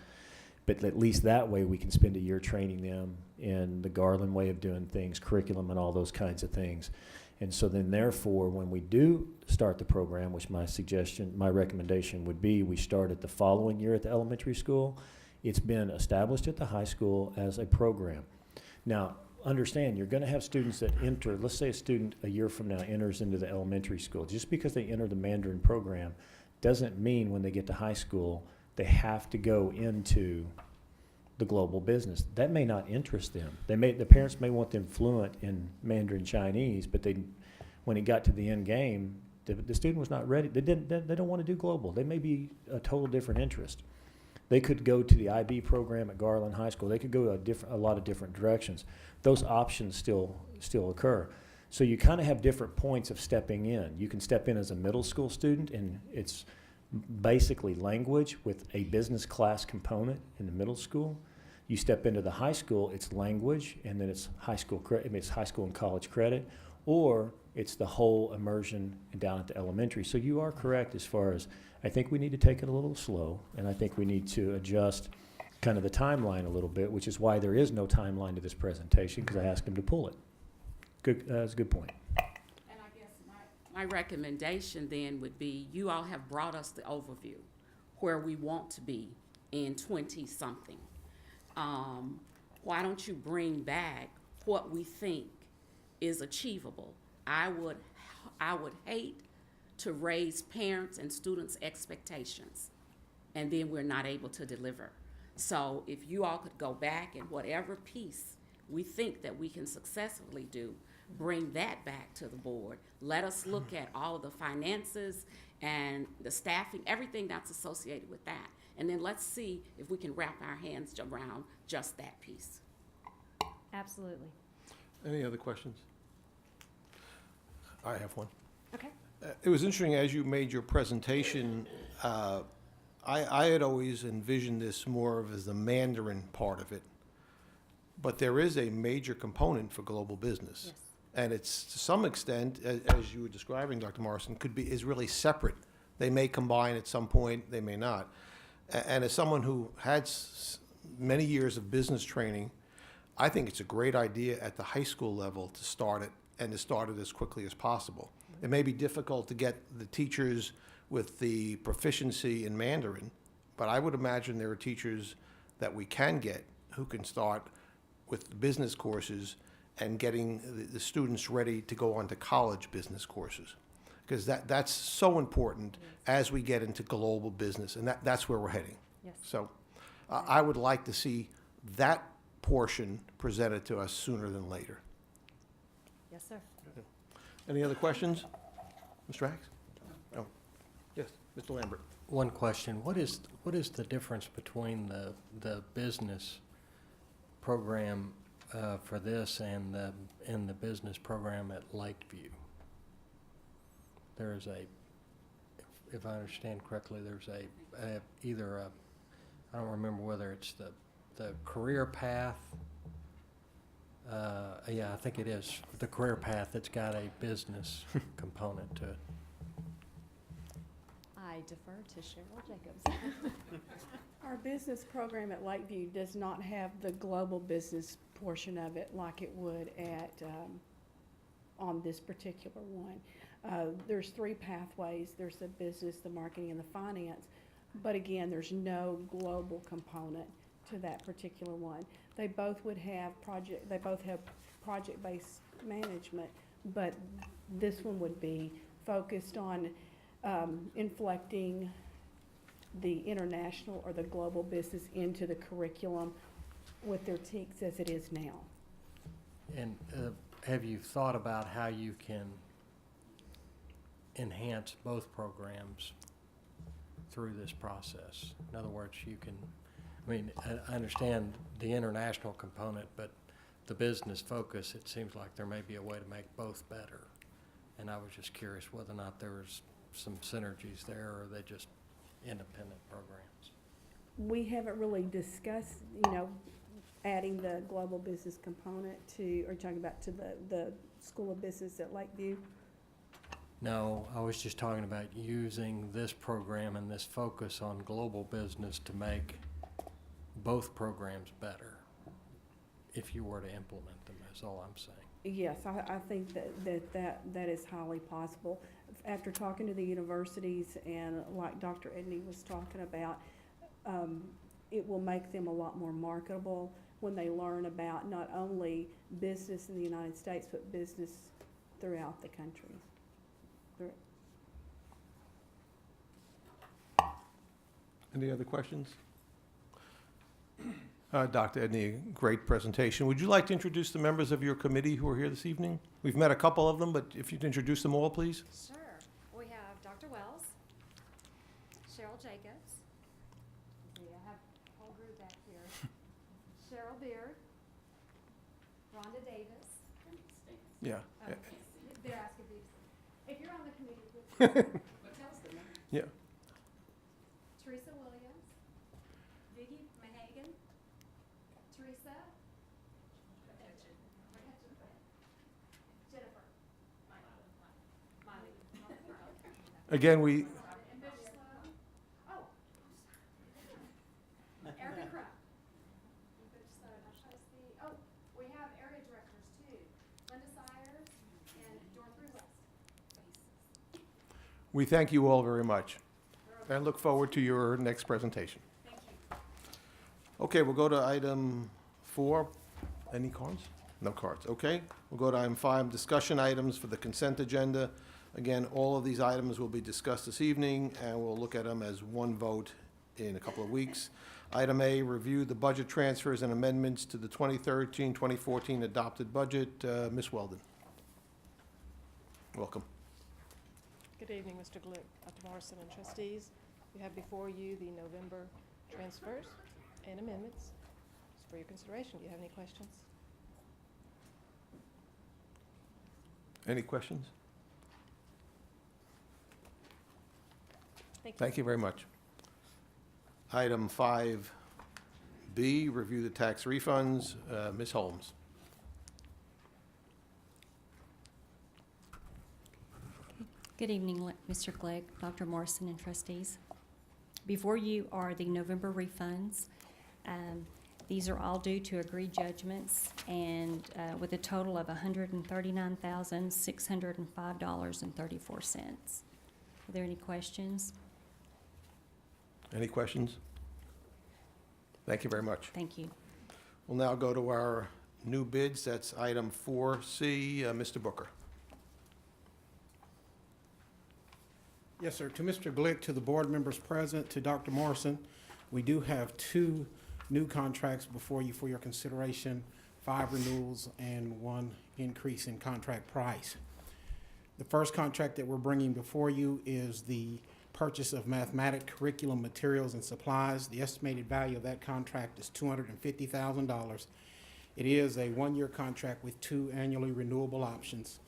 But at least that way we can spend a year training them in the Garland way of doing things, curriculum and all those kinds of things. And so then therefore, when we do start the program, which my recommendation would be, we start it the following year at the elementary school. It's been established at the high school as a program. Now, understand, you're gonna have students that enter, let's say a student a year from now enters into the elementary school. Just because they enter the Mandarin program doesn't mean when they get to high school, they have to go into the global business. That may not interest them. The parents may want them fluent in Mandarin Chinese, but when it got to the end game, the student was not ready. They don't want to do global. They may be a total different interest. They could go to the IB program at Garland High School. They could go a lot of different directions. Those options still occur. So you kind of have different points of stepping in. You can step in as a middle school student, and it's basically language with a business class component in the middle school. You step into the high school, it's language, and then it's high school and college credit, or it's the whole immersion down at the elementary. So you are correct as far as, I think we need to take it a little slow, and I think we need to adjust kind of the timeline a little bit, which is why there is no timeline to this presentation, because I asked him to pull it. Good, that's a good point.
And I guess my recommendation then would be, you all have brought us the overview where we want to be in 20-something. Why don't you bring back what we think is achievable? I would hate to raise parents' and students' expectations, and then we're not able to deliver. So if you all could go back and whatever piece we think that we can successfully do, bring that back to the board. Let us look at all of the finances and the staffing, everything that's associated with that. And then let's see if we can wrap our hands around just that piece.
Absolutely.
Any other questions? I have one.
Okay.
It was interesting, as you made your presentation, I had always envisioned this more of as the Mandarin part of it, but there is a major component for global business.
Yes.
And it's, to some extent, as you were describing, Dr. Morrison, is really separate. They may combine at some point, they may not. And as someone who had many years of business training, I think it's a great idea at the high school level to start it, and to start it as quickly as possible. It may be difficult to get the teachers with the proficiency in Mandarin, but I would imagine there are teachers that we can get who can start with the business courses and getting the students ready to go on to college business courses. Because that's so important as we get into global business, and that's where we're heading.
Yes.
So I would like to see that portion presented to us sooner than later.
Yes, sir.
Any other questions? Mr. Axe? No. Yes, Mr. Lambert.
One question, what is the difference between the business program for this and the business program at Lakeview? There's if I understand correctly, there's either I don't remember whether it's the career path. Yeah, I think it is the career path that's got a business component to it.
I defer to Cheryl Jacobs.
Our business program at Lakeview does not have the global business portion of it like it would at, on this particular one. There's 3 pathways. There's the business, the marketing, and the finance. But again, there's no global component to that particular one. They both would have project-based management, but this one would be focused on inflecting the international or the global business into the curriculum with their TEKS as it is now.
And have you thought about how you can enhance both programs through this process? In other words, you can, I understand the international component, but the business focus, it seems like there may be a way to make both better. And I was just curious whether or not there was some synergies there, or are they just independent programs?
We haven't really discussed, adding the global business component to, or talking about to the School of Business at Lakeview.
No, I was just talking about using this program and this focus on global business to make both programs better, if you were to implement them, is all I'm saying.
Yes, I think that is highly possible. After talking to the universities and like Dr. Edney was talking about, it will make them a lot more marketable.
when they learn about not only business in the United States, but business throughout the country.
Any other questions? Dr. Edney, great presentation. Would you like to introduce the members of your committee who are here this evening? We've met a couple of them, but if you'd introduce them all, please.
Sure. We have Dr. Wells, Cheryl Jacobs. I have a whole group back here. Cheryl Beard, Rhonda Davis.
Yeah.
Oh, they're asking if you're on the committee. Tell us the name.
Yeah.
Teresa Williams, Vicki Mahagan, Teresa Jennifer Miley.
Again, we,
And Bishop Sloan. Oh. Erica Crow. Bishop Sloan, I'm trying to see. Oh, we have area directors too. Linda Sires and Dorothy West.
we thank you all very much and look forward to your next presentation.
Thank you.
Okay, we'll go to item 4. Any cards? No cards, okay. We'll go to item 5, discussion items for the consent agenda. Again, all of these items will be discussed this evening, and we'll look at them as one vote in a couple of weeks. Item A, review the budget transfers and amendments to the 2013-2014 adopted budget. Ms. Weldon. Welcome.
Good evening, Mr. Glick, Dr. Morrison, and trustees. You have before you the November transfers and amendments. It's for your consideration. Do you have any questions?
Any questions?
Thank you.
Thank you very much. Item 5B, review the tax refunds. Ms. Holmes.
Good evening, Mr. Clegg, Dr. Morrison, and trustees. Before you are the November refunds. These are all due to agreed judgments and with a total of $139,605.34. Are there any questions?
Any questions? Thank you very much.
Thank you.
We'll now go to our new bids. That's item 4C. Mr. Booker.
Yes, sir. To Mr. Glick, to the board members present, to Dr. Morrison, we do have 2 new contracts before you for your consideration, 5 renewals and 1 increase in contract price. The first contract that we're bringing before you is the purchase of mathematic curriculum materials and supplies. The estimated value of that contract is $250,000. It is a 1-year contract with 2 annually renewable options.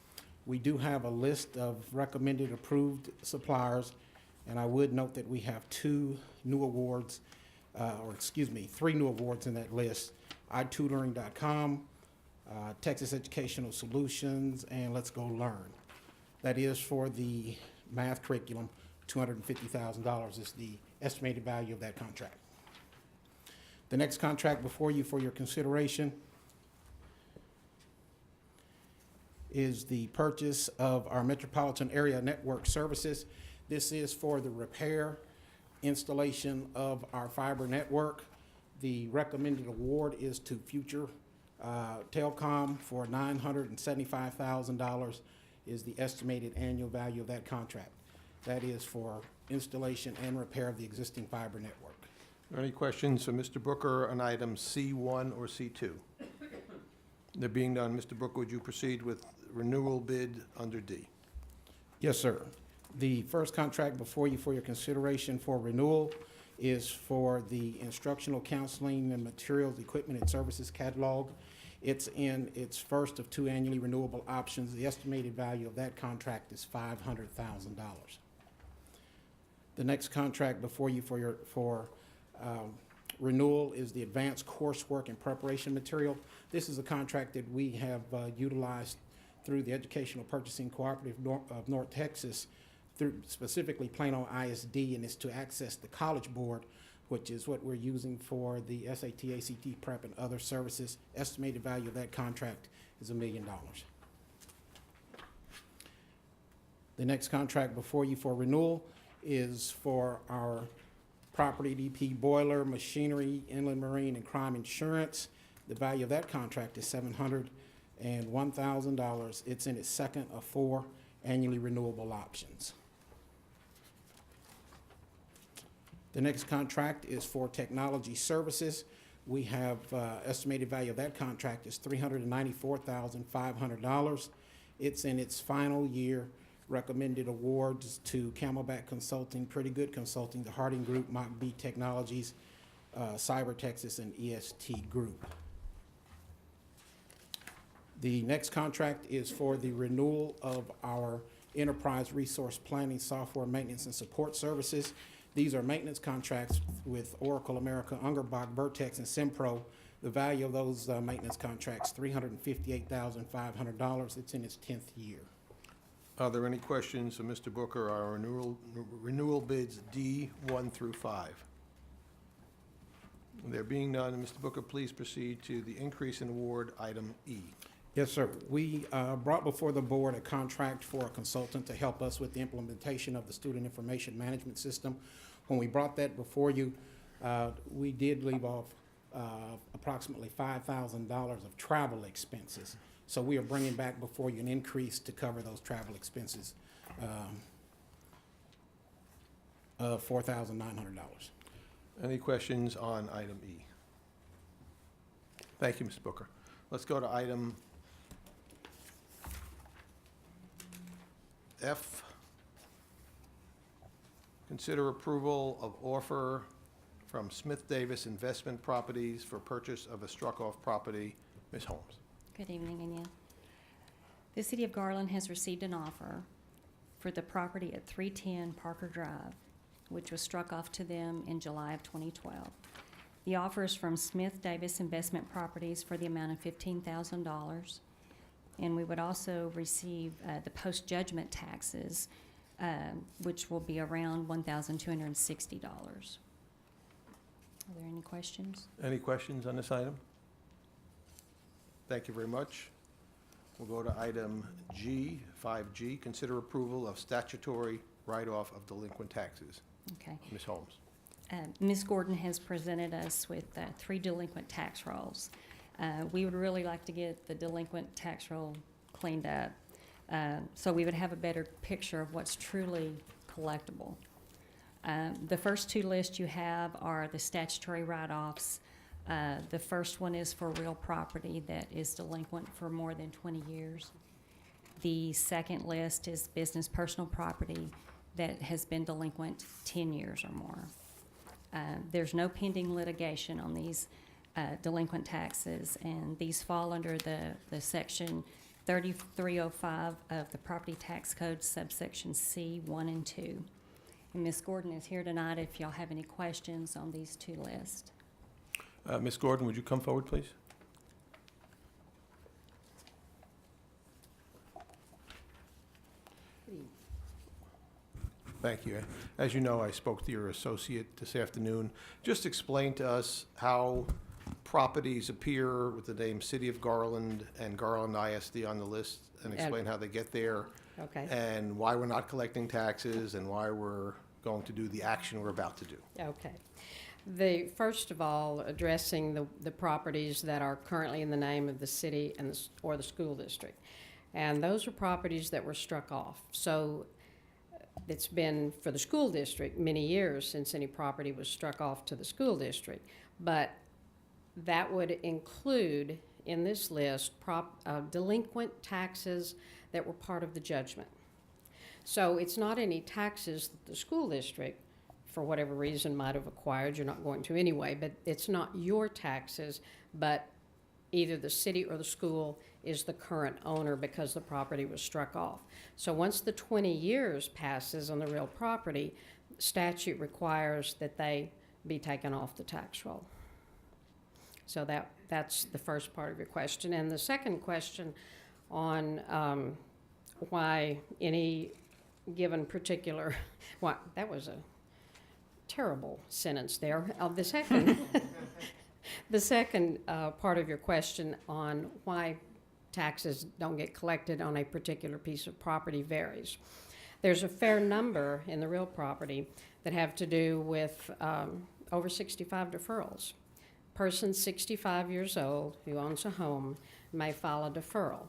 We do have a list of recommended approved suppliers, and I would note that we have 2 new awards, 3 new awards in that list: iTutoring.com, Texas Educational Solutions, and Let's Go Learn. That is for the math curriculum. $250,000 is the estimated value of that contract. The next contract before you for your consideration is the purchase of our metropolitan area network services. This is for the repair, installation of our fiber network. The recommended award is to Future Telecom for $975,000 is the estimated annual value of that contract. That is for installation and repair of the existing fiber network.
Are there any questions for Mr. Booker on items C1 or C2? There being none, Mr. Booker, would you proceed with renewal bid under D?
Yes, sir. The first contract before you for your consideration for renewal is for the instructional counseling and materials, equipment, and services catalog. It's in its first of 2 annually renewable options. The estimated value of that contract is $500,000. The next contract before you for renewal is the advanced coursework and preparation material. This is a contract that we have utilized through the Educational Purchasing Cooperative of North Texas, through specifically Plano ISD, and it's to access the College Board, which is what we're using for the SAT, ACT prep, and other services. Estimated value of that contract is $1 million. The next contract before you for renewal is for our property DP boiler, machinery, inland marine, and crime insurance. The value of that contract is $701,000. It's in its second of 4 annually renewable options. The next contract is for technology services. We have estimated value of that contract is $394,500. It's in its final year. Recommended awards to Camelback Consulting, Pretty Good Consulting, the Harding Group, Mach B Technologies, Cyber Texas, and EST Group. The next contract is for the renewal of our enterprise resource planning software maintenance and support services. These are maintenance contracts with Oracle America, Ungerbach, Vertex, and Simpro. The value of those maintenance contracts, $358,500. It's in its 10th year.
Are there any questions of Mr. Booker on renewal bids D 1 through 5? There being none, Mr. Booker, please proceed to the increase in award, item E.
Yes, sir. We brought before the board a contract for a consultant to help us with the implementation of the student information management system. When we brought that before you, we did leave off approximately $5,000 of travel expenses. So we are bringing back before you an increase to cover those travel expenses of $4,900.
Any questions on item E? Thank you, Mr. Booker. Let's go to item F. Consider approval of offer from Smith Davis Investment Properties for purchase of a struck-off property. Ms. Holmes.
Good evening again. The City of Garland has received an offer for the property at 310 Parker Drive, which was struck off to them in July of 2012. The offer is from Smith Davis Investment Properties for the amount of $15,000. And we would also receive the post-judgment taxes, which will be around $1,260. Are there any questions?
Any questions on this item? Thank you very much. We'll go to item G, 5G, consider approval of statutory write-off of delinquent taxes.
Okay.
Ms. Holmes.
Ms. Gordon has presented us with 3 delinquent tax rolls. We would really like to get the delinquent tax roll cleaned up, so we would have a better picture of what's truly collectible. The first 2 lists you have are the statutory write-offs. The first one is for real property that is delinquent for more than 20 years. The second list is business personal property that has been delinquent 10 years or more. There's no pending litigation on these delinquent taxes, and these fall under the section 3305 of the Property Tax Code, subsection C 1 and 2. And Ms. Gordon is here tonight if y'all have any questions on these 2 lists.
Ms. Gordon, would you come forward, please? Thank you. As you know, I spoke to your associate this afternoon. Just explain to us how properties appear with the name City of Garland and Garland ISD on the list, and explain how they get there.
Okay.
And why we're not collecting taxes, and why we're going to do the action we're about to do.
Okay. First of all, addressing the properties that are currently in the name of the city and or the school district. And those are properties that were struck off. So it's been, for the school district, many years since any property was struck off to the school district. But that would include, in this list, delinquent taxes that were part of the judgment. So it's not any taxes that the school district, for whatever reason, might have acquired. You're not going to anyway, but it's not your taxes, but either the city or the school is the current owner because the property was struck off. So once the 20 years passes on the real property, statute requires that they be taken off the tax roll. So that's the first part of your question. And the second question on why any given particular, well, that was a terrible sentence there. The second part of your question on why taxes don't get collected on a particular piece of property varies. There's a fair number in the real property that have to do with over 65 deferrals. person 65 years old who owns a home may file a deferral.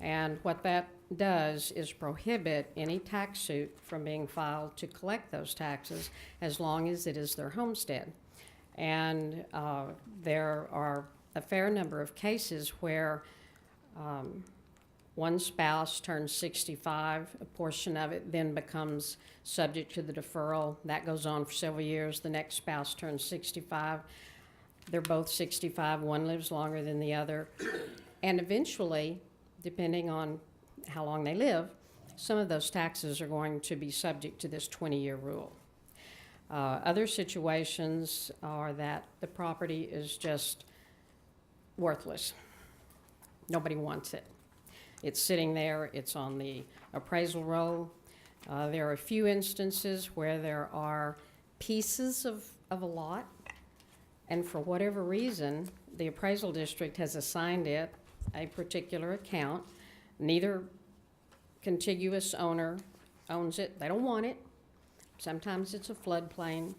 And what that does is prohibit any tax suit from being filed to collect those taxes as long as it is their homestead. And there are a fair number of cases where one spouse turns 65, a portion of it then becomes subject to the deferral. That goes on for several years. The next spouse turns 65. They're both 65. One lives longer than the other. And eventually, depending on how long they live, some of those taxes are going to be subject to this 20-year rule. Other situations are that the property is just worthless. Nobody wants it. It's sitting there, it's on the appraisal roll. There are a few instances where there are pieces of a lot, and for whatever reason, the appraisal district has assigned it a particular account. Neither contiguous owner owns it. They don't want it. Sometimes it's a floodplain.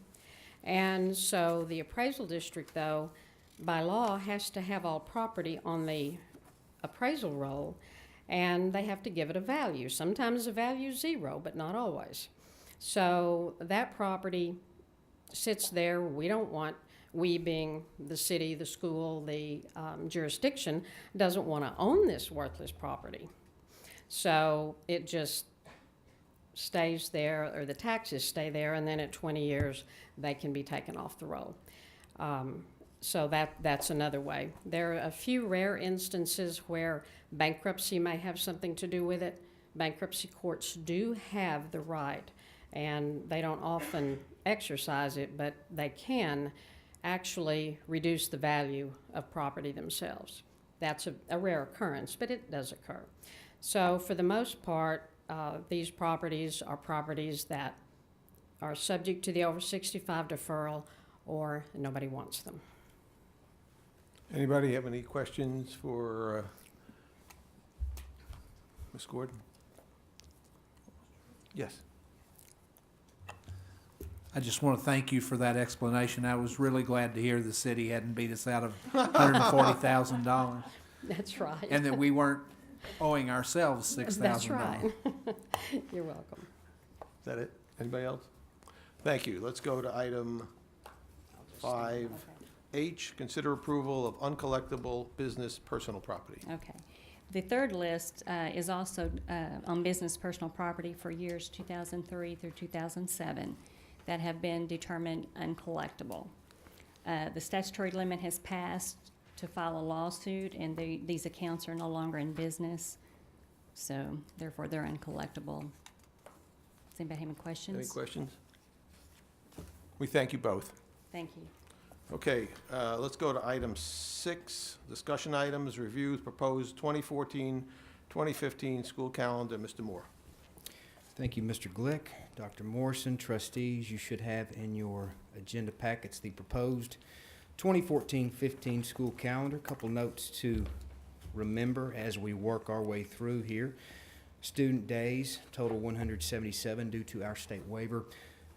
And so the appraisal district, though, by law, has to have all property on the appraisal roll, and they have to give it a value. Sometimes the value is 0, but not always. So that property sits there. We don't want, we being the city, the school, the jurisdiction, doesn't want to own this worthless property. So it just stays there, or the taxes stay there, and then at 20 years, they can be taken off the roll. So that's another way. There are a few rare instances where bankruptcy may have something to do with it. Bankruptcy courts do have the right, and they don't often exercise it, but they can actually reduce the value of property themselves. That's a rare occurrence, but it does occur. So for the most part, these properties are properties that are subject to the over 65 deferral, or nobody wants them.
Anybody have any questions for Ms. Gordon? Yes.
I just want to thank you for that explanation. I was really glad to hear the city hadn't beat us out of $140,000.
That's right.
And that we weren't owing ourselves $6,000.
That's right. You're welcome.
Is that it? Anybody else? Thank you. Let's go to item 5H, consider approval of uncollectible business personal property.
Okay. The third list is also on business personal property for years 2003 through 2007 that have been determined uncollectible. The statutory limit has passed to file a lawsuit, and these accounts are no longer in business, so therefore they're uncollectible. Does anybody have any questions?
Any questions? We thank you both.
Thank you.
Okay, let's go to item 6, discussion items, review proposed 2014-2015 school calendar. Mr. Moore.
Thank you, Mr. Glick. Dr. Morrison, trustees, you should have in your agenda packets the proposed 2014-15 school calendar. Couple notes to remember as we work our way through here. Student days, total 177 due to our state waiver.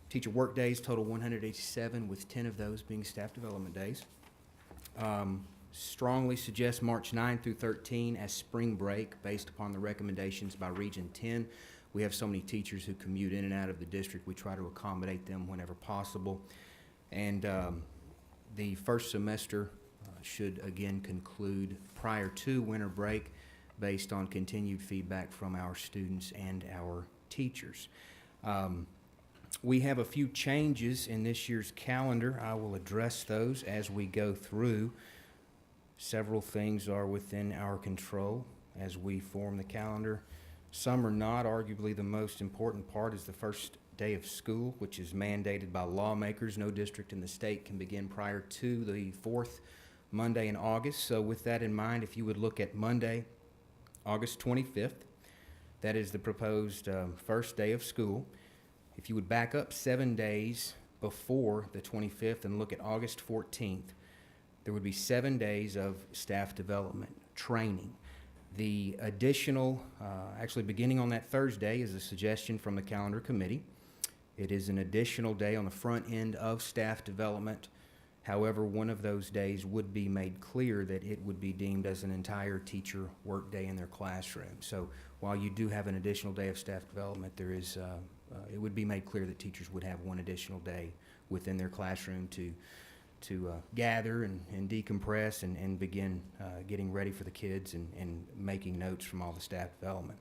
Teacher work days, total 187, with 10 of those being staff development days. Strongly suggest March 9 through 13 as spring break based upon the recommendations by Region 10. We have so many teachers who commute in and out of the district. We try to accommodate them whenever possible. And the first semester should again conclude prior to winter break based on continued feedback from our students and our teachers. We have a few changes in this year's calendar. I will address those as we go through. Several things are within our control as we form the calendar. Some are not. Arguably the most important part is the first day of school, which is mandated by lawmakers. No district in the state can begin prior to the 4th Monday in August. So with that in mind, if you would look at Monday, August 25th, that is the proposed first day of school. If you would back up 7 days before the 25th and look at August 14th, there would be 7 days of staff development training. The additional, actually beginning on that Thursday, is a suggestion from the calendar committee. It is an additional day on the front end of staff development However, one of those days would be made clear that it would be deemed as an entire teacher workday in their classroom. So while you do have an additional day of staff development, there is, it would be made clear that teachers would have one additional day within their classroom to gather and decompress and begin getting ready for the kids and making notes from all the staff development.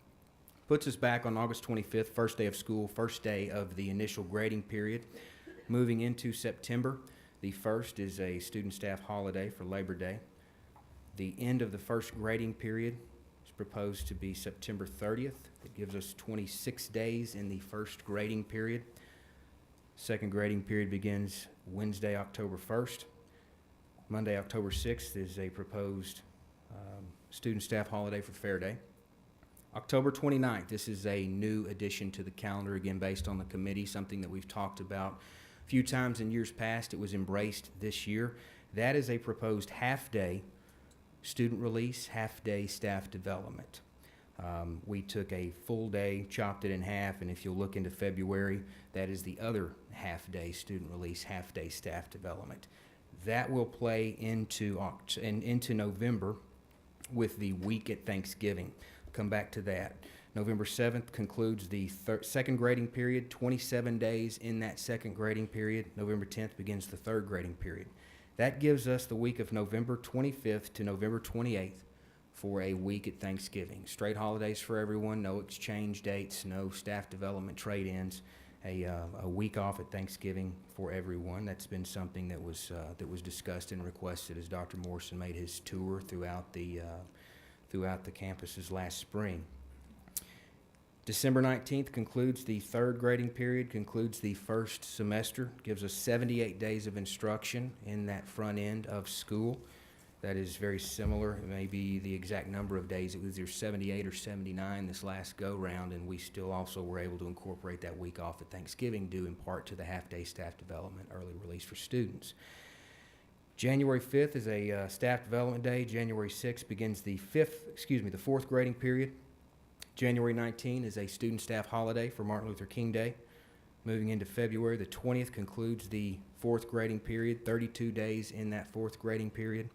Puts us back on August 25th, first day of school, first day of the initial grading period. Moving into September, the first is a student staff holiday for Labor Day. The end of the first grading period is proposed to be September 30th. It gives us 26 days in the first grading period. Second grading period begins Wednesday, October 1st. Monday, October 6th is a proposed student staff holiday for Fair Day. October 29th, this is a new addition to the calendar, again based on the committee, something that we've talked about a few times in years past. It was embraced this year. That is a proposed half-day student release, half-day staff development. We took a full day, chopped it in half, and if you'll look into February, that is the other half-day student release, half-day staff development. That will play into November with the week at Thanksgiving. Come back to that. November 7th concludes the second grading period, 27 days in that second grading period. November 10th begins the third grading period. That gives us the week of November 25th to November 28th for a week at Thanksgiving. Straight holidays for everyone, no exchange dates, no staff development trade-ins, a week off at Thanksgiving for everyone. That's been something that was discussed and requested as Dr. Morrison made his tour throughout the campuses last spring. December 19th concludes the third grading period, concludes the first semester, gives us 78 days of instruction in that front end of school. That is very similar. It may be the exact number of days. It was either 78 or 79 this last go-round, and we still also were able to incorporate that week off at Thanksgiving due in part to the half-day staff development early release for students. January 5th is a staff development day. January 6th begins the fourth grading period. January 19th is a student staff holiday for Martin Luther King Day. Moving into February, the 20th concludes the fourth grading period, 32 days in that fourth grading period.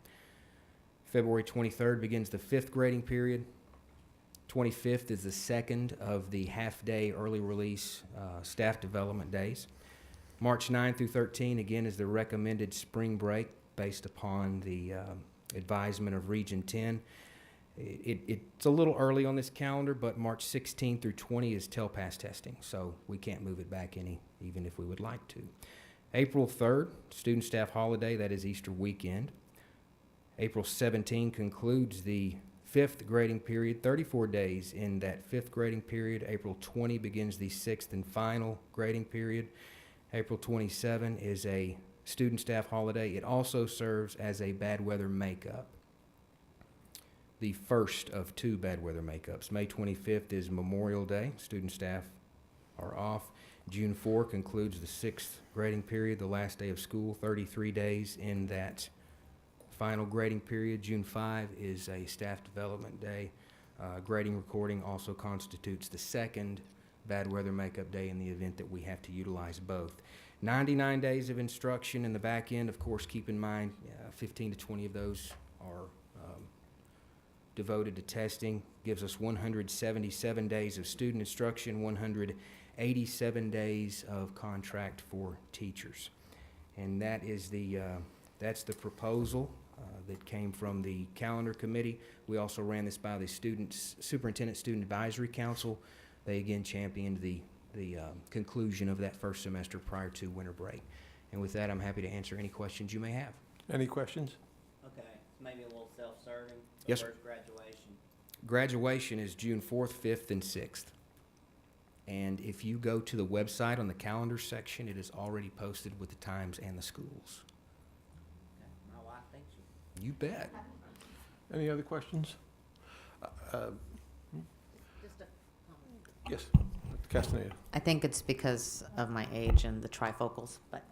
February 23rd begins the fifth grading period. 25th is the second of the half-day early release staff development days. March 9 through 13, again, is the recommended spring break based upon the advisement of Region 10. It's a little early on this calendar, but March 16 through 20 is TELPAS testing, so we can't move it back any, even if we would like to. April 3rd, student staff holiday, that is Easter weekend. April 17 concludes the fifth grading period, 34 days in that fifth grading period. April 20 begins the sixth and final grading period. April 27 is a student staff holiday. It also serves as a bad weather makeup, the first of two bad weather makeups. May 25th is Memorial Day. Student staff are off. June 4 concludes the sixth grading period, the last day of school, 33 days in that final grading period. June 5 is a staff development day. Grading recording also constitutes the second bad weather makeup day in the event that we have to utilize both. 99 days of instruction in the back end. Of course, keep in mind 15 to 20 of those are devoted to testing. Gives us 177 days of student instruction, 187 days of contract for teachers. And that is that's the proposal that came from the calendar committee. We also ran this by the Superintendent Student Advisory Council. They again championed the conclusion of that first semester prior to winter break. And with that, I'm happy to answer any questions you may have.
Any questions?
Okay, maybe a little self-serving.
Yes, sir.
Where's graduation?
Graduation is June 4th, 5th, and 6th. And if you go to the website on the calendar section, it is already posted with the times and the schools.
Okay, my wife thinks you.
You bet.
Any other questions?
Just a
Yes, Castaneda.
I think it's because of my age and the trifocals, but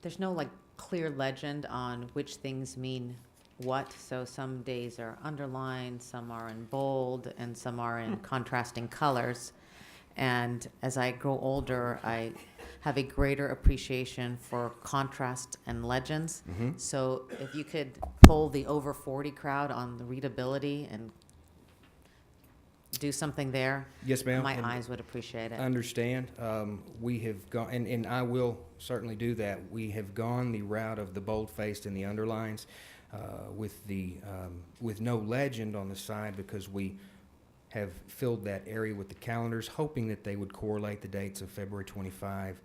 there's no like clear legend on which things mean what. So some days are underlined, some are in bold, and some are in contrasting colors. And as I grow older, I have a greater appreciation for contrast and legends. So if you could pull the over 40 crowd on the readability and do something there,
Yes, ma'am.
my
and
eyes would appreciate it.
Understand. We have gone, and I will certainly do that. We have gone the route of the bold-faced and the underlines with no legend on the side, because we have filled that area with the calendars, hoping that they would correlate the dates of February 25,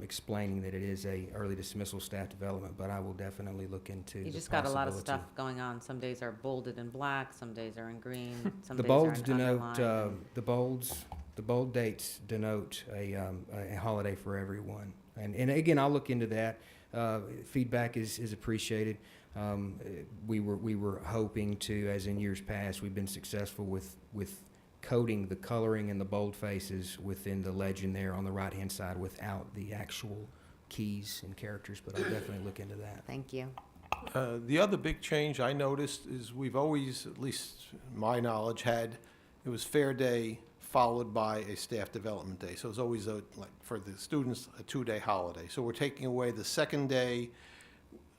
explaining that it is a early dismissal staff development, but I will definitely look into
You
the
just got a lot of
possibility.
stuff going on. Some days are bolded in black, some days are in green, some
The
days are
bolds
in
denote,
underlined.
the bold dates denote a holiday for everyone. And again, I'll look into that. Feedback is appreciated. We were hoping to, as in years past, we've been successful with coding the coloring and the bold faces within the legend there on the right-hand side without the actual keys and characters, but I'll definitely look into that.
Thank you.
The other big change I noticed is we've always, at least my knowledge, had, it was Fair Day followed by a staff development day. So it's always, like, for the students, a 2-day holiday. So we're taking away the second day,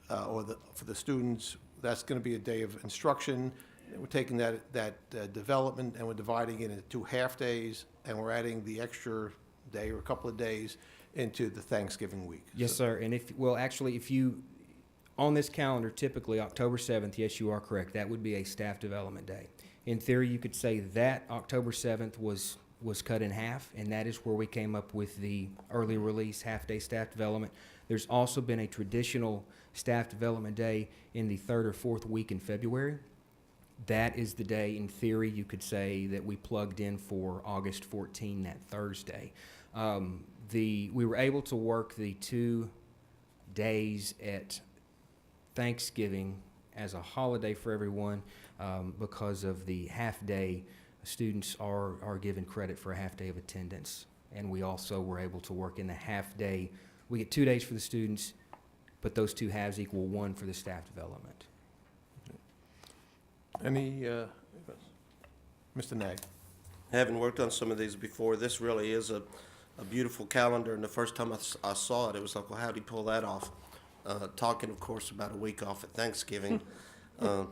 for the students, that's going to be a day of instruction. We're taking that development and we're dividing it into 2 half-days, and we're adding the extra day or a couple of days into the Thanksgiving week.
Yes, sir. And if you, on this calendar, typically October 7th, yes, you are correct, that would be a staff development day. In theory, you could say that October 7th was cut in half, and that is where we came up with the early release half-day staff development. There's also been a traditional staff development day in the 3rd or 4th week in February. That is the day, in theory, you could say that we plugged in for August 14, that Thursday. We were able to work the 2 days at Thanksgiving as a holiday for everyone because of the half-day. Students are given credit for a half-day of attendance, and we also were able to work in the half-day. We get 2 days for the students, but those 2 halves equal 1 for the staff development.
Any, Mr. Nag?
Having worked on some of these before, this really is a beautiful calendar, and the first time I saw it, it was like, well, how'd he pull that off? Talking, of course, about a week off at Thanksgiving. And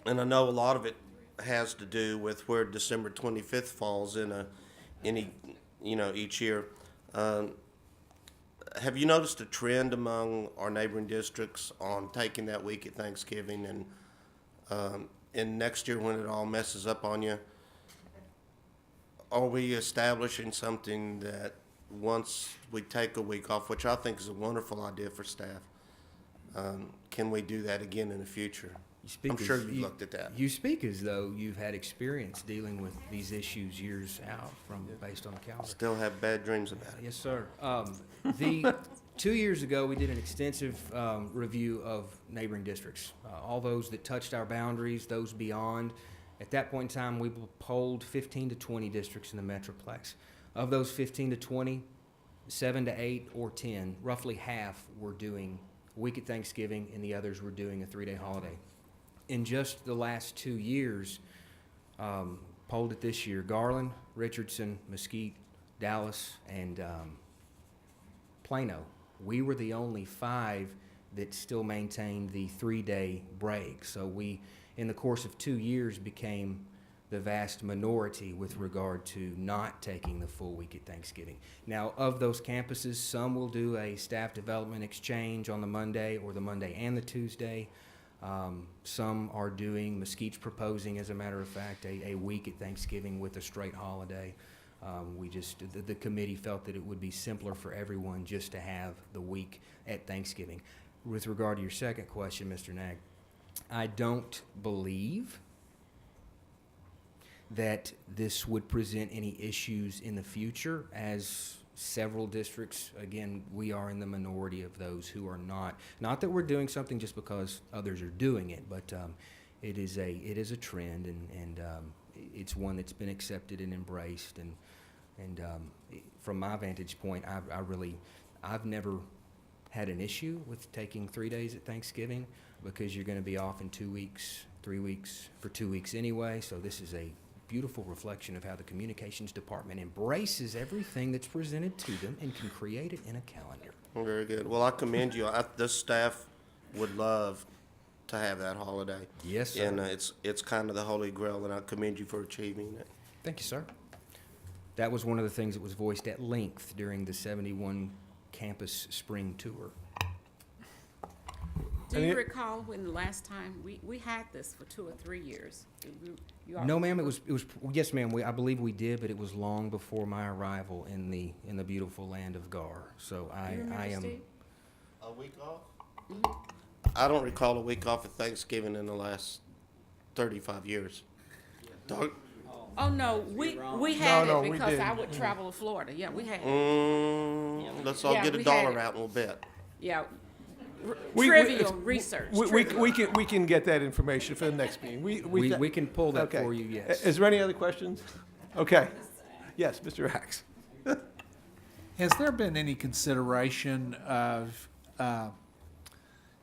I know a lot of it has to do with where December 25th falls in each year. Have you noticed a trend among our neighboring districts on taking that week at Thanksgiving, and next year when it all messes up on you, are we establishing something that once we take a week off, which I think is a wonderful idea for staff, can we do that again in the future? I'm sure you've looked at that.
You speak as though you've had experience dealing with these issues years out based on the calendar.
Still have bad dreams about it.
Yes, sir. 2 years ago, we did an extensive review of neighboring districts, all those that touched our boundaries, those beyond. At that point in time, we polled 15 to 20 districts in the Metroplex. Of those 15 to 20, 7 to 8 or 10, roughly half were doing a week at Thanksgiving, and the others were doing a 3-day holiday. In just the last 2 years, polled it this year, Garland, Richardson, Mesquite, Dallas, and Plano, we were the only 5 that still maintained the 3-day break. So we, in the course of 2 years, became the vast minority with regard to not taking the full week at Thanksgiving. Now, of those campuses, some will do a staff development exchange on the Monday or the Monday and the Tuesday. Some are doing, Mesquite's proposing, as a matter of fact, a week at Thanksgiving with a straight holiday. The committee felt that it would be simpler for everyone just to have the week at Thanksgiving. With regard to your second question, Mr. Nag, I don't believe that this would present any issues in the future, as several districts, again, we are in the minority of those who are not. Not that we're doing something just because others are doing it, but it is a trend, and it's one that's been accepted and embraced. And from my vantage point, I've never had an issue with taking 3 days at Thanksgiving, because you're going to be off in 2 weeks, 3 weeks, for 2 weeks anyway. So this is a beautiful reflection of how the communications department embraces everything that's presented to them and can create it in a calendar.
Very good. Well, I commend you. This staff would love to have that holiday.
Yes, sir.
And it's kind of the holy grail, and I commend you for achieving it.
Thank you, sir. That was one of the things that was voiced at length during the 71 campus spring tour.
Do you recall when the last time, we had this for 2 or 3 years?
No, ma'am. It was. Yes, ma'am. I believe we did, but it was long before my arrival in the beautiful land of Gar. So I am.
Steve?
A week off? I don't recall a week off at Thanksgiving in the last 35 years. Doug?
Oh, no, we had
No,
it
we
because I
didn't.
would travel to Florida. Yeah, we had it.
Let's all
Yeah,
get
we
a dollar
had it.
out and we'll bet.
Yeah.
Trivial
research.
We can get that information for the next meeting.
We can pull that
Okay.
for you. Yes.
Is there any other questions? Okay. Yes, Mr. Axe.
Has there been any consideration of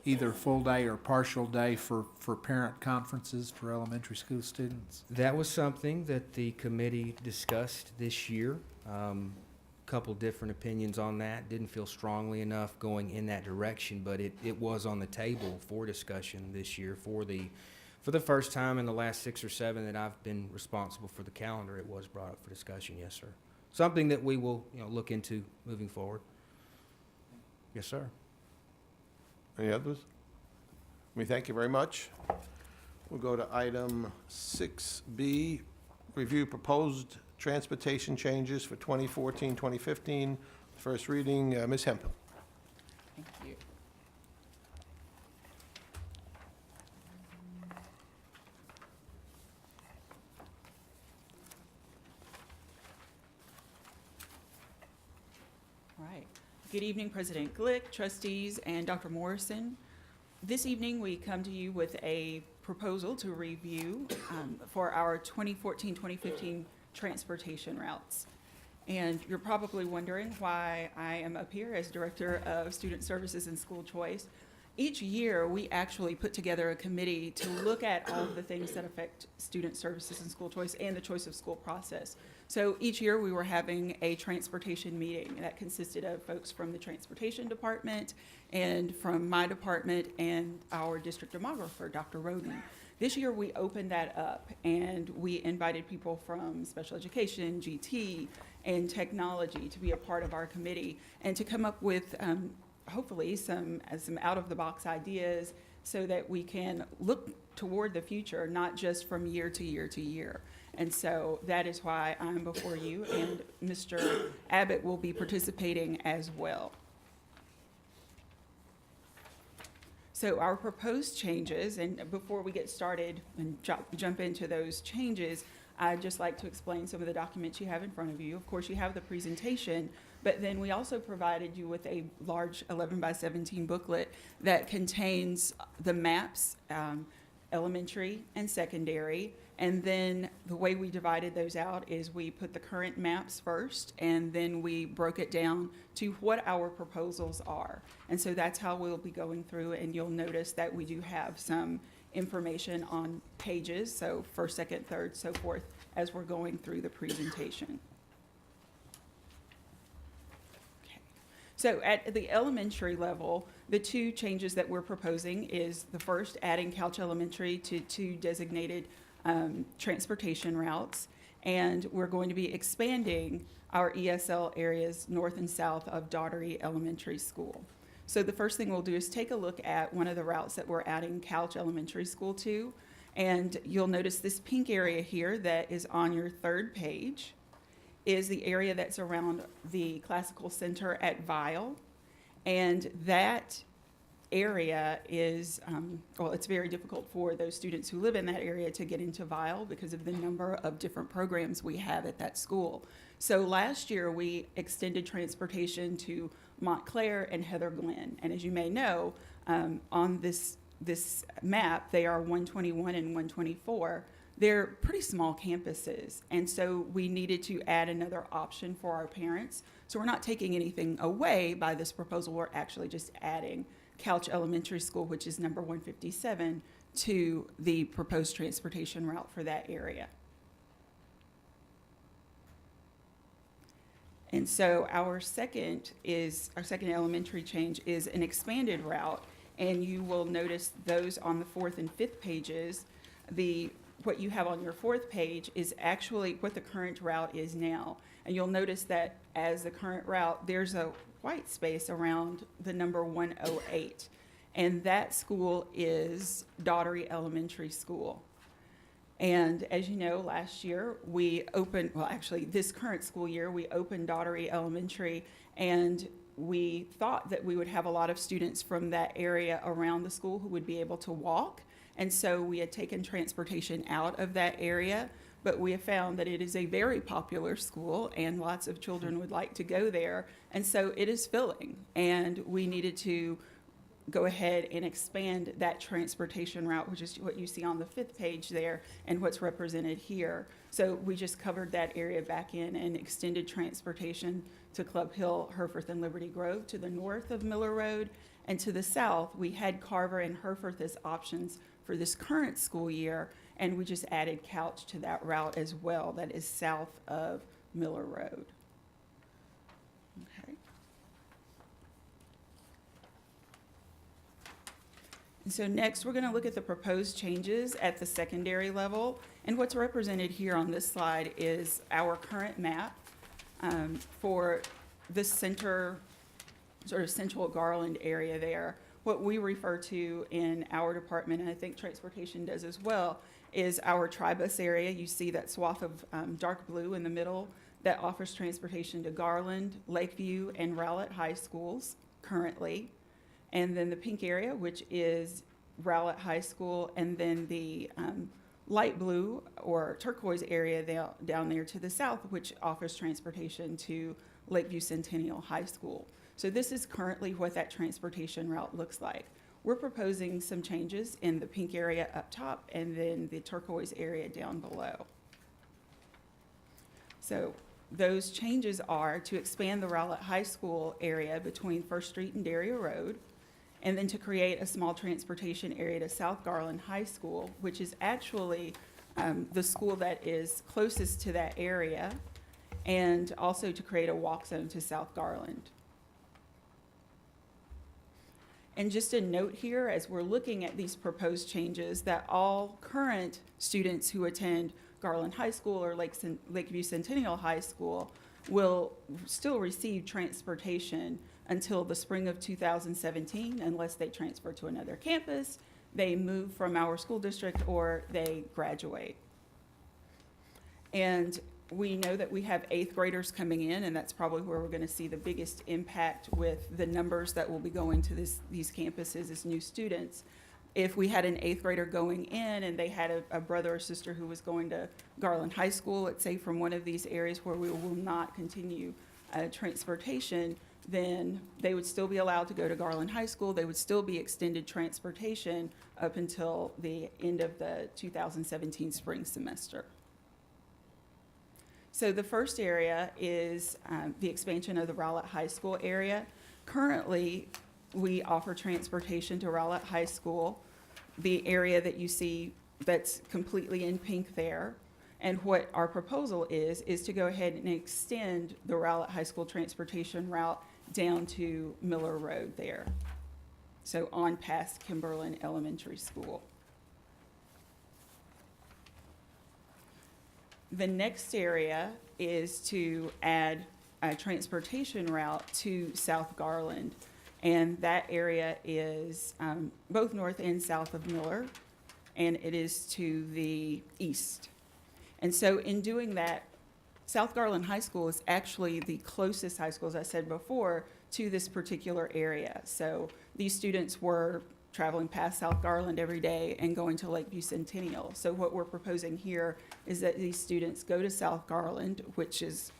either full day or partial day for parent conferences for elementary school students?
That was something that the committee discussed this year. Couple different opinions on that. Didn't feel strongly enough going in that direction, but it was on the table for discussion this year for the first time in the last 6 or 7 that I've been responsible for the calendar. It was brought up for discussion. Yes, sir. Something that we will look into moving forward. Yes, sir.
Any others? Thank you very much. We'll go to item 6B, review proposed transportation changes for 2014-2015. First reading, Ms. Hempel.
Thank you.
All right. Good evening, President Glick, trustees, and Dr. Morrison. This evening, we come to you with a proposal to review for our 2014-2015 transportation routes. And you're probably wondering why I am up here as Director of Student Services and School Choice. Each year, we actually put together a committee to look at all of the things that affect student services and school choice and the choice of school process. So each year, we were having a transportation meeting that consisted of folks from the transportation department and from my department and our district demographer, Dr. Roden. This year, we opened that up and we invited people from special education, GT, and technology to be a part of our committee and to come up with hopefully some out-of-the-box ideas so that we can look toward the future, not just from year to year to year. And so that is why I'm before you, and Mr. Abbott will be participating as well. So our proposed changes, and before we get started and jump into those changes, I'd just like to explain some of the documents you have in front of you. Of course, you have the presentation, but then we also provided you with a large 11 by 17 booklet that contains the maps, elementary and secondary. And then the way we divided those out is we put the current maps first, and then we broke it down to what our proposals are. And so that's how we'll be going through, and you'll notice that we do have some information on pages, so first, second, third, so forth, as we're going through the presentation. Okay. So at the elementary level, the two changes that we're proposing is the first, adding Couch Elementary to 2 designated transportation routes, and we're going to be expanding our ESL areas north and south of Daugherty Elementary School. So the first thing we'll do is take a look at one of the routes that we're adding Couch Elementary School to, and you'll notice this pink area here that is on your 3rd page is the area that's around the Classical Center at Vile, and that area is, well, it's very difficult for those students who live in that area to get into Vile because of the number of different programs we have at that school. So last year, we extended transportation to Montclair and Heather Glen. And as you may know, on this map, they are 121 and 124. They're pretty small campuses. And so we needed to add another option for our parents. So we're not taking anything away by this proposal. We're actually just adding Couch Elementary School, which is number 157, to the proposed transportation route for that area. And so our second elementary change is an expanded route, and you will notice those on the 4th and 5th pages. What you have on your 4th page is actually what the current route is now. And you'll notice that as the current route, there's a white space around the number 108. And that school is Daughtery Elementary School. And as you know, last year this current school year, we opened Daughtery Elementary, and we thought that we would have a lot of students from that area around the school who would be able to walk. And so we had taken transportation out of that area, but we have found that it is a very popular school and lots of children would like to go there. And so it is filling, and we needed to go ahead and expand that transportation route, which is what you see on the 5th page there and what's represented here. So we just covered that area back in and extended transportation to Club Hill, Herforth, and Liberty Grove to the north of Miller Road. And to the south, we had Carver and Herforth as options for this current school year, and we just added Couch to that route as well, that is south of Miller Road. Okay. And so next, we're going to look at the proposed changes at the secondary level. And what's represented here on this slide is our current map for the center, sort of central Garland area there. What we refer to in our department, and I think transportation does as well, is our Tribus area. You see that swath of dark blue in the middle that offers transportation to Garland, Lakeview, and Rowlett High Schools currently. And then the pink area, which is Rowlett High School, and then the light blue or turquoise area down there to the south, which offers transportation to Lakeview Centennial High School. So this is currently what that transportation route looks like. We're proposing some changes in the pink area up top and then the turquoise area down below. So those changes are to expand the Rowlett High School area between First Street and Daria Road, and then to create a small transportation area to South Garland High School, which is actually the school that is closest to that area, and also to create a walk zone to South Garland. And just a note here, as we're looking at these proposed changes, that all current students who attend Garland High School or Lakeview Centennial High School will still receive transportation until the spring of 2017, unless they transfer to another campus, they move from our school district, or they graduate. And we know that we have 8th graders coming in, and that's probably where we're going to see the biggest impact with the numbers that will be going to these campuses as new students. If we had an 8th grader going in and they had a brother or sister who was going to Garland High School, let's say from one of these areas where we will not continue transportation, then they would still be allowed to go to Garland High School. They would still be extended transportation up until the end of the 2017 spring semester. So the first area is the expansion of the Rowlett High School area. Currently, we offer transportation to Rowlett High School, the area that you see that's completely in pink there. And what our proposal is to go ahead and extend the Rowlett High School transportation route down to Miller Road there. So on past Kimberlin Elementary School. The next area is to add a transportation route to South Garland. And that area is both north and south of Miller, and it is to the east. And so in doing that, South Garland High School is actually the closest high school, as I said before, to this particular area. So these students were traveling past South Garland every day and going to Lakeview Centennial. So what we're proposing here is that these students go to South Garland, which is,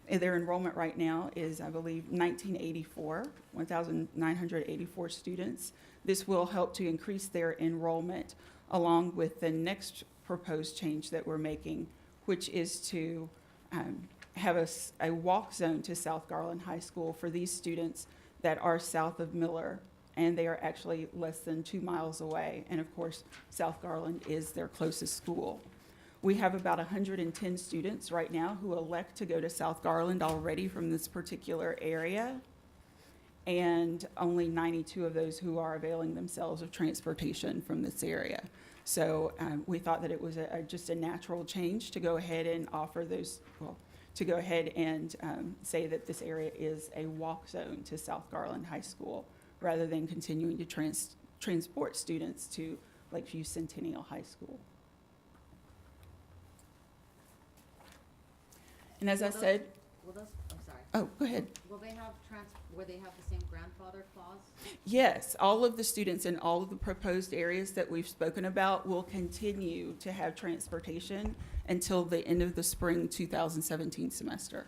their enrollment right now is, I believe, 1,984 students. This will help to increase their enrollment along with the next proposed change that we're making, which is to have a walk zone to South Garland High School for these students that are south of Miller, and they are actually less than 2 miles away. And of course, South Garland is their closest school. We have about 110 students right now who elect to go to South Garland already from this particular area, and only 92 of those who are availing themselves of transportation from this area. So we thought that it was just a natural change to go ahead and offer those, well, to go ahead and say that this area is a walk zone to South Garland High School, rather than continuing to transport students to Lakeview Centennial High School. And as I said,
Will those, I'm sorry.
oh, go ahead.
Will they have will they have the same grandfather clause?
Yes, all of the students in all of the proposed areas that we've spoken about will continue to have transportation until the end of the spring 2017 semester.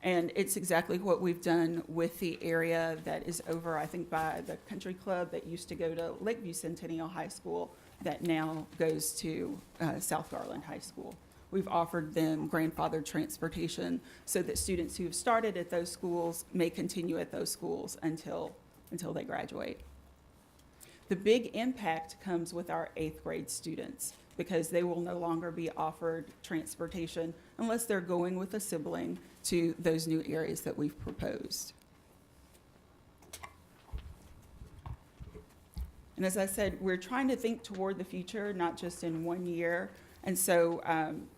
And it's exactly what we've done with the area that is over, I think, by the country club that used to go to Lakeview Centennial High School that now goes to South Garland High School. We've offered them grandfathered transportation so that students who have started at those schools may continue at those schools until they graduate. The big impact comes with our 8th grade students, because they will no longer be offered transportation unless they're going with a sibling to those new areas that we've proposed. And as I said, we're trying to think toward the future, not just in 1 year. And so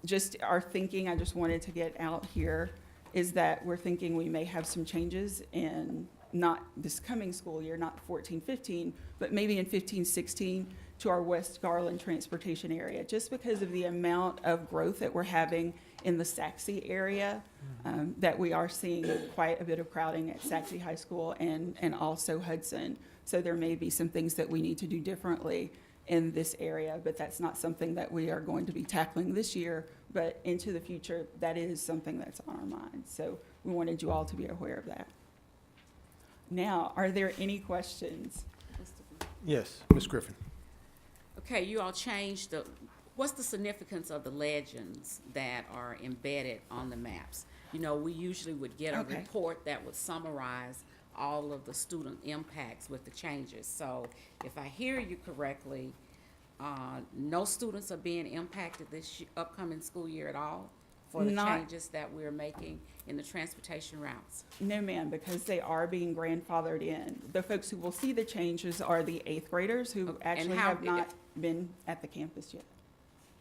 just our thinking, I just wanted to get out here, is that we're thinking we may have some changes in not this coming school year, not 14-15, but maybe in 15-16 to our West Garland transportation area, just because of the amount of growth that we're having in the Saxe area, that we are seeing quite a bit of crowding at Saxe High School and also Hudson. So there may be some things that we need to do differently in this area, but that's not something that we are going to be tackling this year, but into the future, that is something that's on our mind. So we wanted you all to be aware of that. Now, are there any questions?
Yes, Ms. Griffin.
Okay, you all changed what's the significance of the legends that are embedded on the maps? You know, we usually would get a
Okay.
report that would summarize all of the student impacts with the changes. So if I hear you correctly, no students are being impacted this upcoming school year at all for the changes that we're making in the transportation routes?
No, ma'am, because they are being grandfathered in. The folks who will see the changes are the 8th graders who actually
how-
have not been at the campus yet.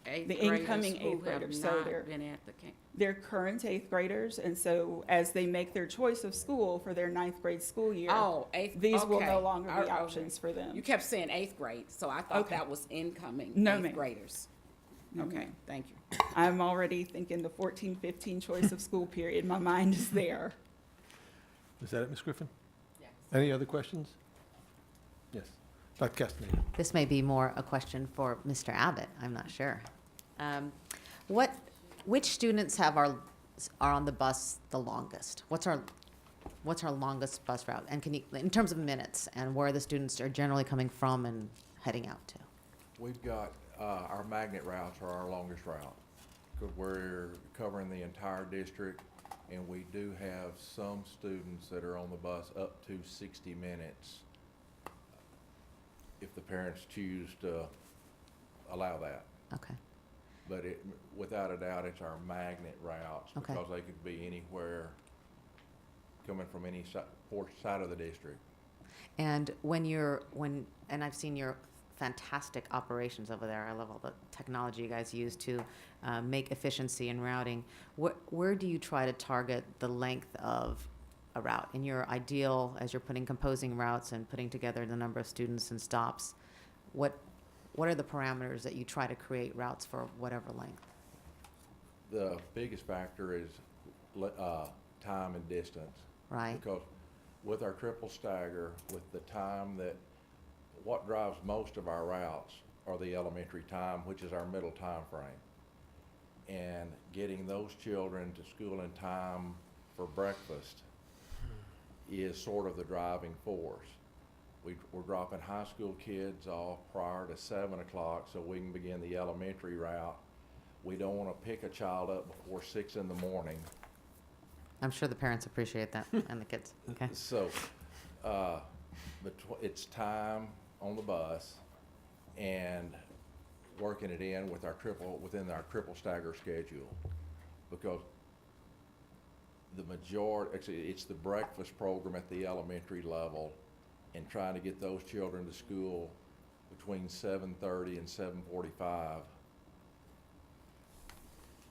Eighth
The
graders
incoming
who
8th
have
graders, so
not
they're-
been at the camp.
They're current 8th graders, and so as they make their choice of school for their 9th grade school year,
Oh, eighth.
these will
okay.
no longer be
Okay.
options for them.
You kept saying 8th grade, so I thought
Okay.
that was incoming
No,
8th
ma'am.
graders.
No,
Okay,
ma'am.
thank you.
I'm already thinking the 14-15 choice of school period. My mind is there.
Is that it, Ms. Griffin?
Yes.
Any other questions? Yes. Dr. Castaneda.
This may be more a question for Mr. Abbott, I'm not sure. Which students are on the bus the longest? What's our longest bus route? And can you, in terms of minutes, and where the students are generally coming from and heading out to?
We've got, our magnet routes are our longest route, because we're covering the entire district, and we do have some students that are on the bus up to 60 minutes if the parents choose to allow that.
Okay.
But without a doubt, it's our magnet routes,
Okay.
because they could be anywhere coming from any side of the district.
And and I've seen your fantastic operations over there. I love all the technology you guys use to make efficiency in routing. Where do you try to target the length of a route? In your ideal, as you're composing routes and putting together the number of students and stops, what are the parameters that you try to create routes for whatever length?
The biggest factor is time and distance.
Right.
Because with our triple stagger, with the time what drives most of our routes are the elementary time, which is our middle time frame. And getting those children to school in time for breakfast is sort of the driving force. We're dropping high school kids off prior to 7 o'clock so we can begin the elementary route. We don't want to pick a child up before 6 in the morning.
I'm sure the parents appreciate that and the kids. Okay.
So, it's time on the bus, and working it in with within our triple stagger schedule. Because actually, it's the breakfast program at the elementary level and trying to get those children to school between 7:30 and 7:45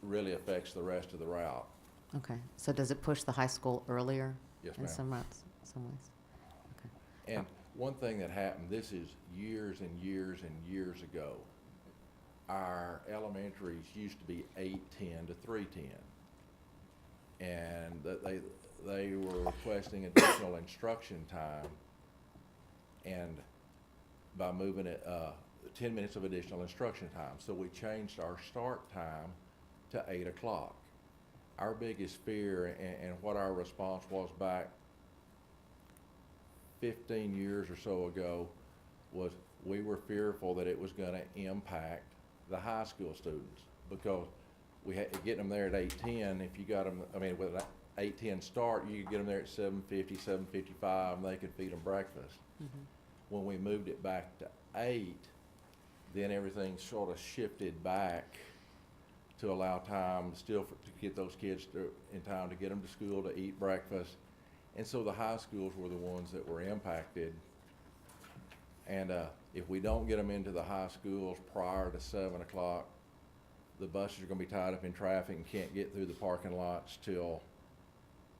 really affects the rest of the route.
Okay, so does it push the high school earlier?
Yes,
In
ma'am.
some routes, some ways? Okay.
And one thing that happened, this is years and years and years ago, our elementaries used to be 8:10 to 3:10. And they were requesting additional instruction time, and by moving it, 10 minutes of additional instruction time. So we changed our start time to 8 o'clock. Our biggest fear and what our response was back 15 years or so ago was we were fearful that it was going to impact the high school students, because we had getting them there at 8:10. If you got them, I mean, with an 8:10 start, you could get them there at 7:50, 7:55, and they could feed them breakfast. When we moved it back to 8, then everything sort of shifted back to allow time still to get those kids in time to get them to school to eat breakfast. And so the high schools were the ones that were impacted. And if we don't get them into the high schools prior to 7 o'clock, the buses are going to be tied up in traffic and can't get through the parking lots till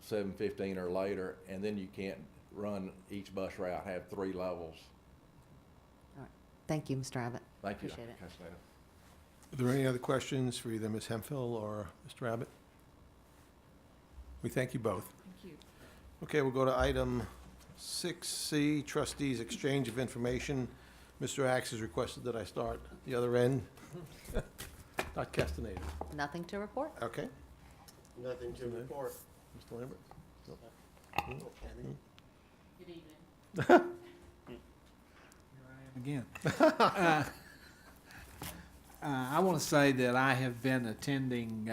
7:15 or later, and then you can't run each bus route, have 3 levels.
All right. Thank you, Mr. Abbott.
Thank you,
Appreciate
Dr.
it.
Castaneda.
Are there any other questions for either Ms. Hemphill or Mr. Abbott? We thank you both.
Thank you.
Okay, we'll go to item 6C, trustees exchange of information. Mr. Axe has requested that I start the other end. Dr. Castaneda.
Nothing to report?
Okay.
Nothing to report.
Mr. Lambert?
Good evening.
Again. I want to say that I have been attending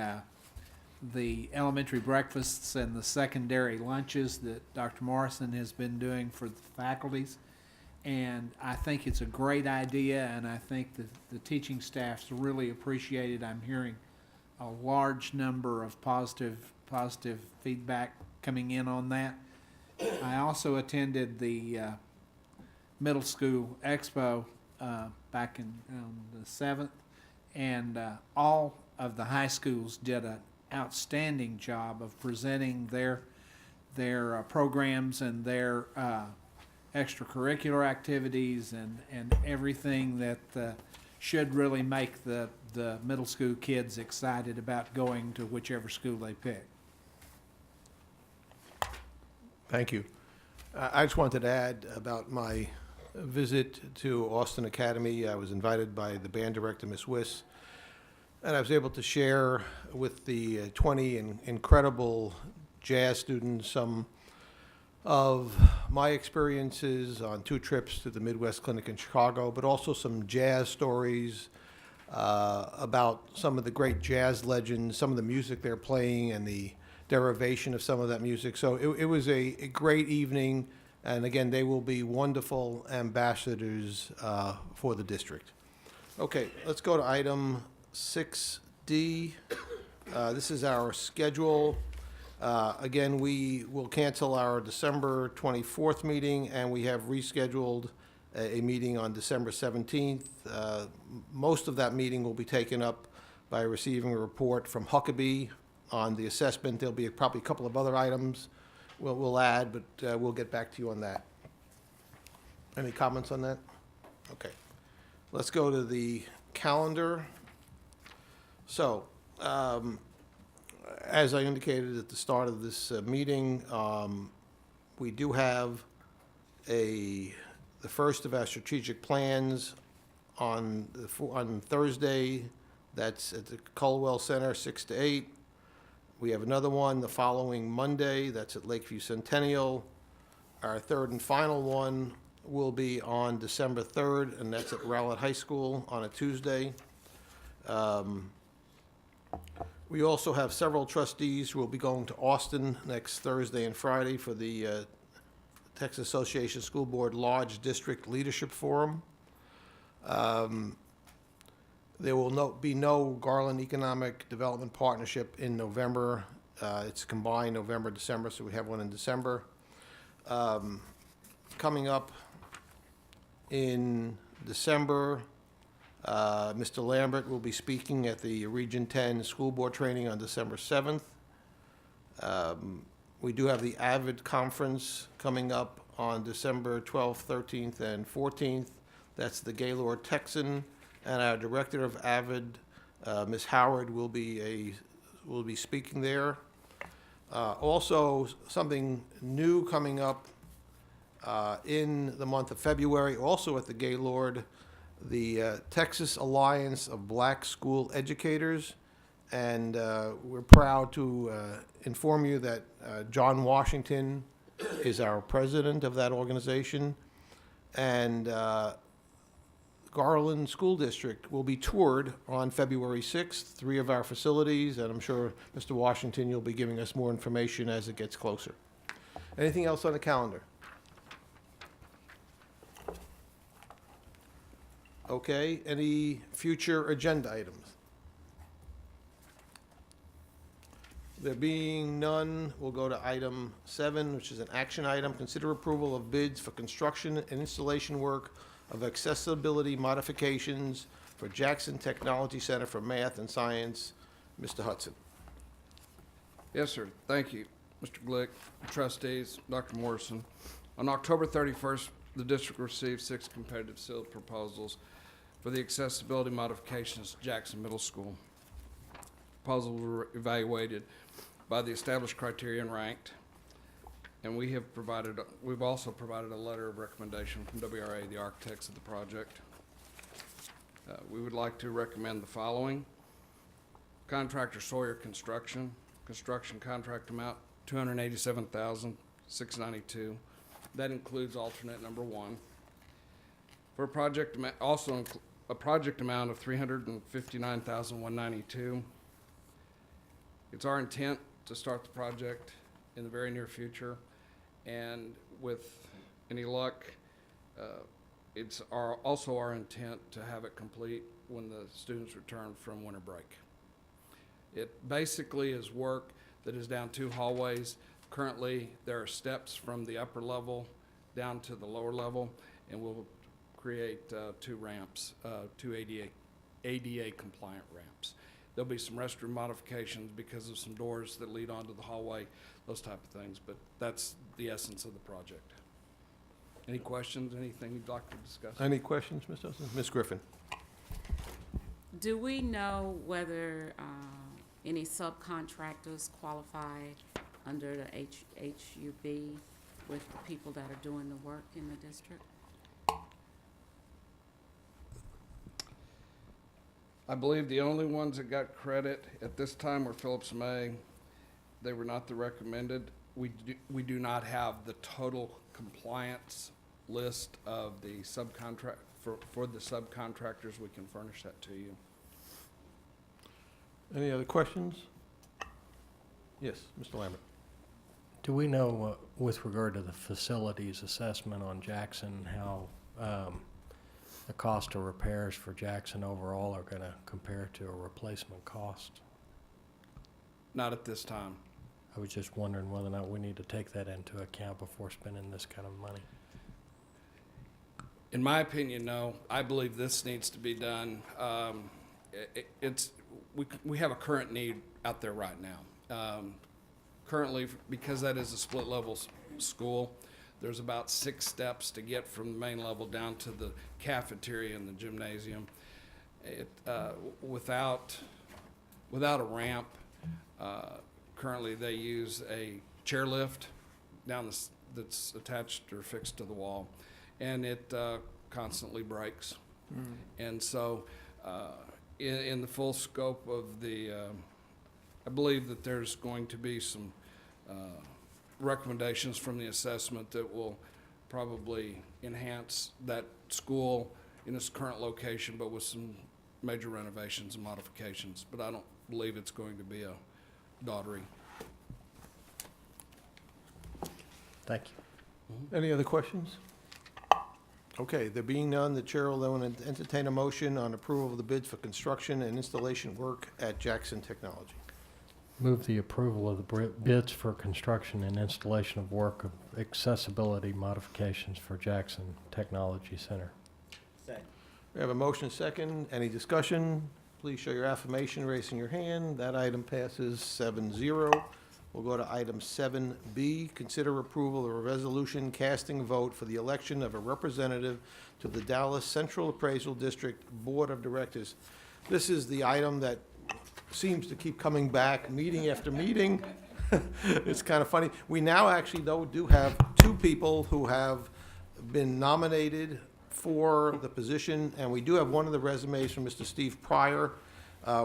the elementary breakfasts and the secondary lunches that Dr. Morrison has been doing for the faculties. And I think it's a great idea, and I think that the teaching staffs really appreciate it. I'm hearing a large number of positive feedback coming in on that. I also attended the middle school expo back on the 7th, and all of the high schools did an outstanding job of presenting their programs and their extracurricular activities and everything that should really make the middle school kids excited about going to whichever school they pick.
Thank you. I just wanted to add about my visit to Austin Academy. I was invited by the band director, Ms. Wiss, and I was able to share with the 20 incredible jazz students some of my experiences on 2 trips to the Midwest Clinic in Chicago, but also some jazz stories about some of the great jazz legends, some of the music they're playing, and the derivation of some of that music. So it was a great evening, and again, they will be wonderful ambassadors for the district. Okay, let's go to item 6D. This is our schedule. Again, we will cancel our December 24th meeting, and we have rescheduled a meeting on December 17th. Most of that meeting will be taken up by receiving a report from Huckabee on the assessment. There'll be probably a couple of other items we'll add, but we'll get back to you on that. Any comments on that? Okay. Let's go to the calendar. So, as I indicated at the start of this meeting, we do have the first of our strategic plans on Thursday. That's at the Culwell Center, 6 to 8. We have another one the following Monday. That's at Lakeview Centennial. Our third and final one will be on December 3rd, and that's at Rowlett High School on a Tuesday. We also have several trustees who will be going to Austin next Thursday and Friday for the Texas Association School Board Large District Leadership Forum. There will be no Garland Economic Development Partnership in November. It's combined November, December, so we have one in December. Coming up in December, Mr. Lambert will be speaking at the Region 10 School Board Training on December 7th. We do have the AVID Conference coming up on December 12th, 13th, and 14th. That's the Gaylord Texan, and our Director of AVID, Ms. Howard, will be speaking there. Also, something new coming up in the month of February, also at the Gaylord, the Texas Alliance of Black School Educators. And we're proud to inform you that John Washington is our president of that organization. And Garland School District will be toured on February 6th, 3 of our facilities, and I'm sure, Mr. Washington, you'll be giving us more information as it gets closer. Anything else on the calendar? Okay, any future agenda items? There being none, we'll go to item 7, which is an action item. Consider approval of bids for construction and installation work of accessibility modifications for Jackson Technology Center for Math and Science. Mr. Hudson.
Yes, sir. Thank you, Mr. Glick, trustees, Dr. Morrison. On October 31st, the district received 6 competitive sealed proposals for the accessibility modifications to Jackson Middle School. Proposals were evaluated by the established criteria and ranked. And we've also provided a letter of recommendation from WRA, the architects of the project. We would like to recommend the following. Contractor Sawyer Construction contract amount $287,692. That includes alternate number 1. For a project amount of $359,192. It's our intent to start the project in the very near future, and with any luck, it's also our intent to have it complete when the students return from winter break. It basically is work that is down 2 hallways. Currently, there are steps from the upper level down to the lower level, and we'll create 2 ramps, 2 ADA compliant ramps. There'll be some restroom modifications because of some doors that lead onto the hallway, those type of things, but that's the essence of the project. Any questions, anything you'd like to discuss?
Any questions, Ms. Hudson? Ms. Griffin.
Do we know whether any subcontractors qualify under the HUB with the people that are doing the work in the district?
I believe the only ones that got credit at this time were Phillips May. They were not the recommended. We do not have the total compliance list of the subcontract for the subcontractors. We can furnish that to you.
Any other questions? Yes, Mr. Lambert.
Do we know, with regard to the facilities assessment on Jackson, how the cost of repairs for Jackson overall are going to compare to a replacement cost?
Not at this time.
I was just wondering whether or not we need to take that into account before spending this kind of money.
In my opinion, no. I believe this needs to be done. We have a current need out there right now. Currently, because that is a split level school, there's about 6 steps to get from the main level down to the cafeteria and the gymnasium. Without a ramp, currently they use a chairlift that's attached or fixed to the wall, and it constantly breaks. And so in the full scope of the, I believe that there's going to be some recommendations from the assessment that will probably enhance that school in its current location, but with some major renovations and modifications. But I don't believe it's going to be a daughtery.
Thank you.
Any other questions? Okay, there being none, the chair will then entertain a motion on approval of the bids for construction and installation work at Jackson Technology.
Move the approval of the bids for construction and installation of work of accessibility modifications for Jackson Technology Center.
Second.
We have a motion second. Any discussion? Please show your affirmation, raising your hand. That item passes 7-0. We'll go to item 7B, consider approval of a resolution casting a vote for the election of a representative to the Dallas Central Appraisal District Board of Directors. This is the item that seems to keep coming back, meeting after meeting. It's kind of funny. We now actually, though, do have two people who have been nominated for the position, and we do have one of the resumes from Mr. Steve Pryor.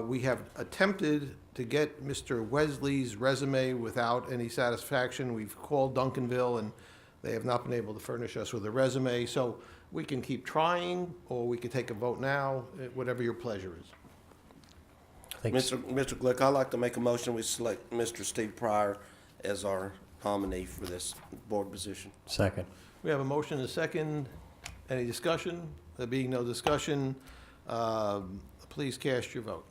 We have attempted to get Mr. Wesley's resume without any satisfaction. We've called Duncanville, and they have not been able to furnish us with a resume. So we can keep trying, or we can take a vote now, whatever your pleasure is.
Mr. Glick, I'd like to make a motion, we select Mr. Steve Pryor as our nominee for this board position.
Second.
We have a motion and a second. Any discussion? There being no discussion, please cast your vote.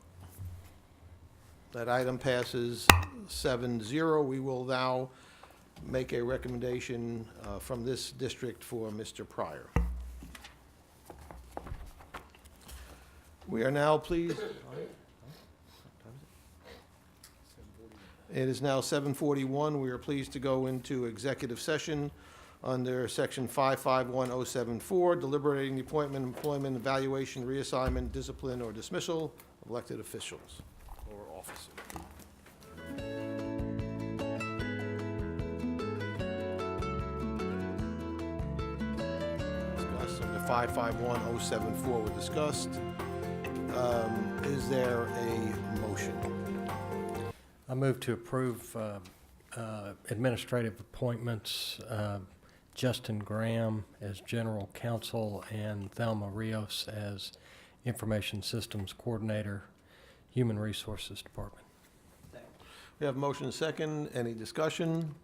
That item passes 7-0. We will now make a recommendation from this district for Mr. Pryor. We are now pleased. It is now 7:41. We are pleased to go into executive session under Section 551074, deliberating the appointment, employment, evaluation, reassignment, discipline, or dismissal of elected officials or officers. Discussed under 551074 were discussed. Is there a motion?
I move to approve administrative appointments, Justin Graham as General Counsel and Thelma Rios as Information Systems Coordinator, Human Resources Department.
We have motion and second. Any discussion?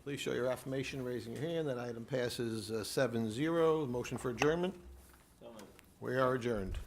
Please show your affirmation, raising your hand. That item passes 7-0. Motion for adjournment?
So moved.
We are adjourned.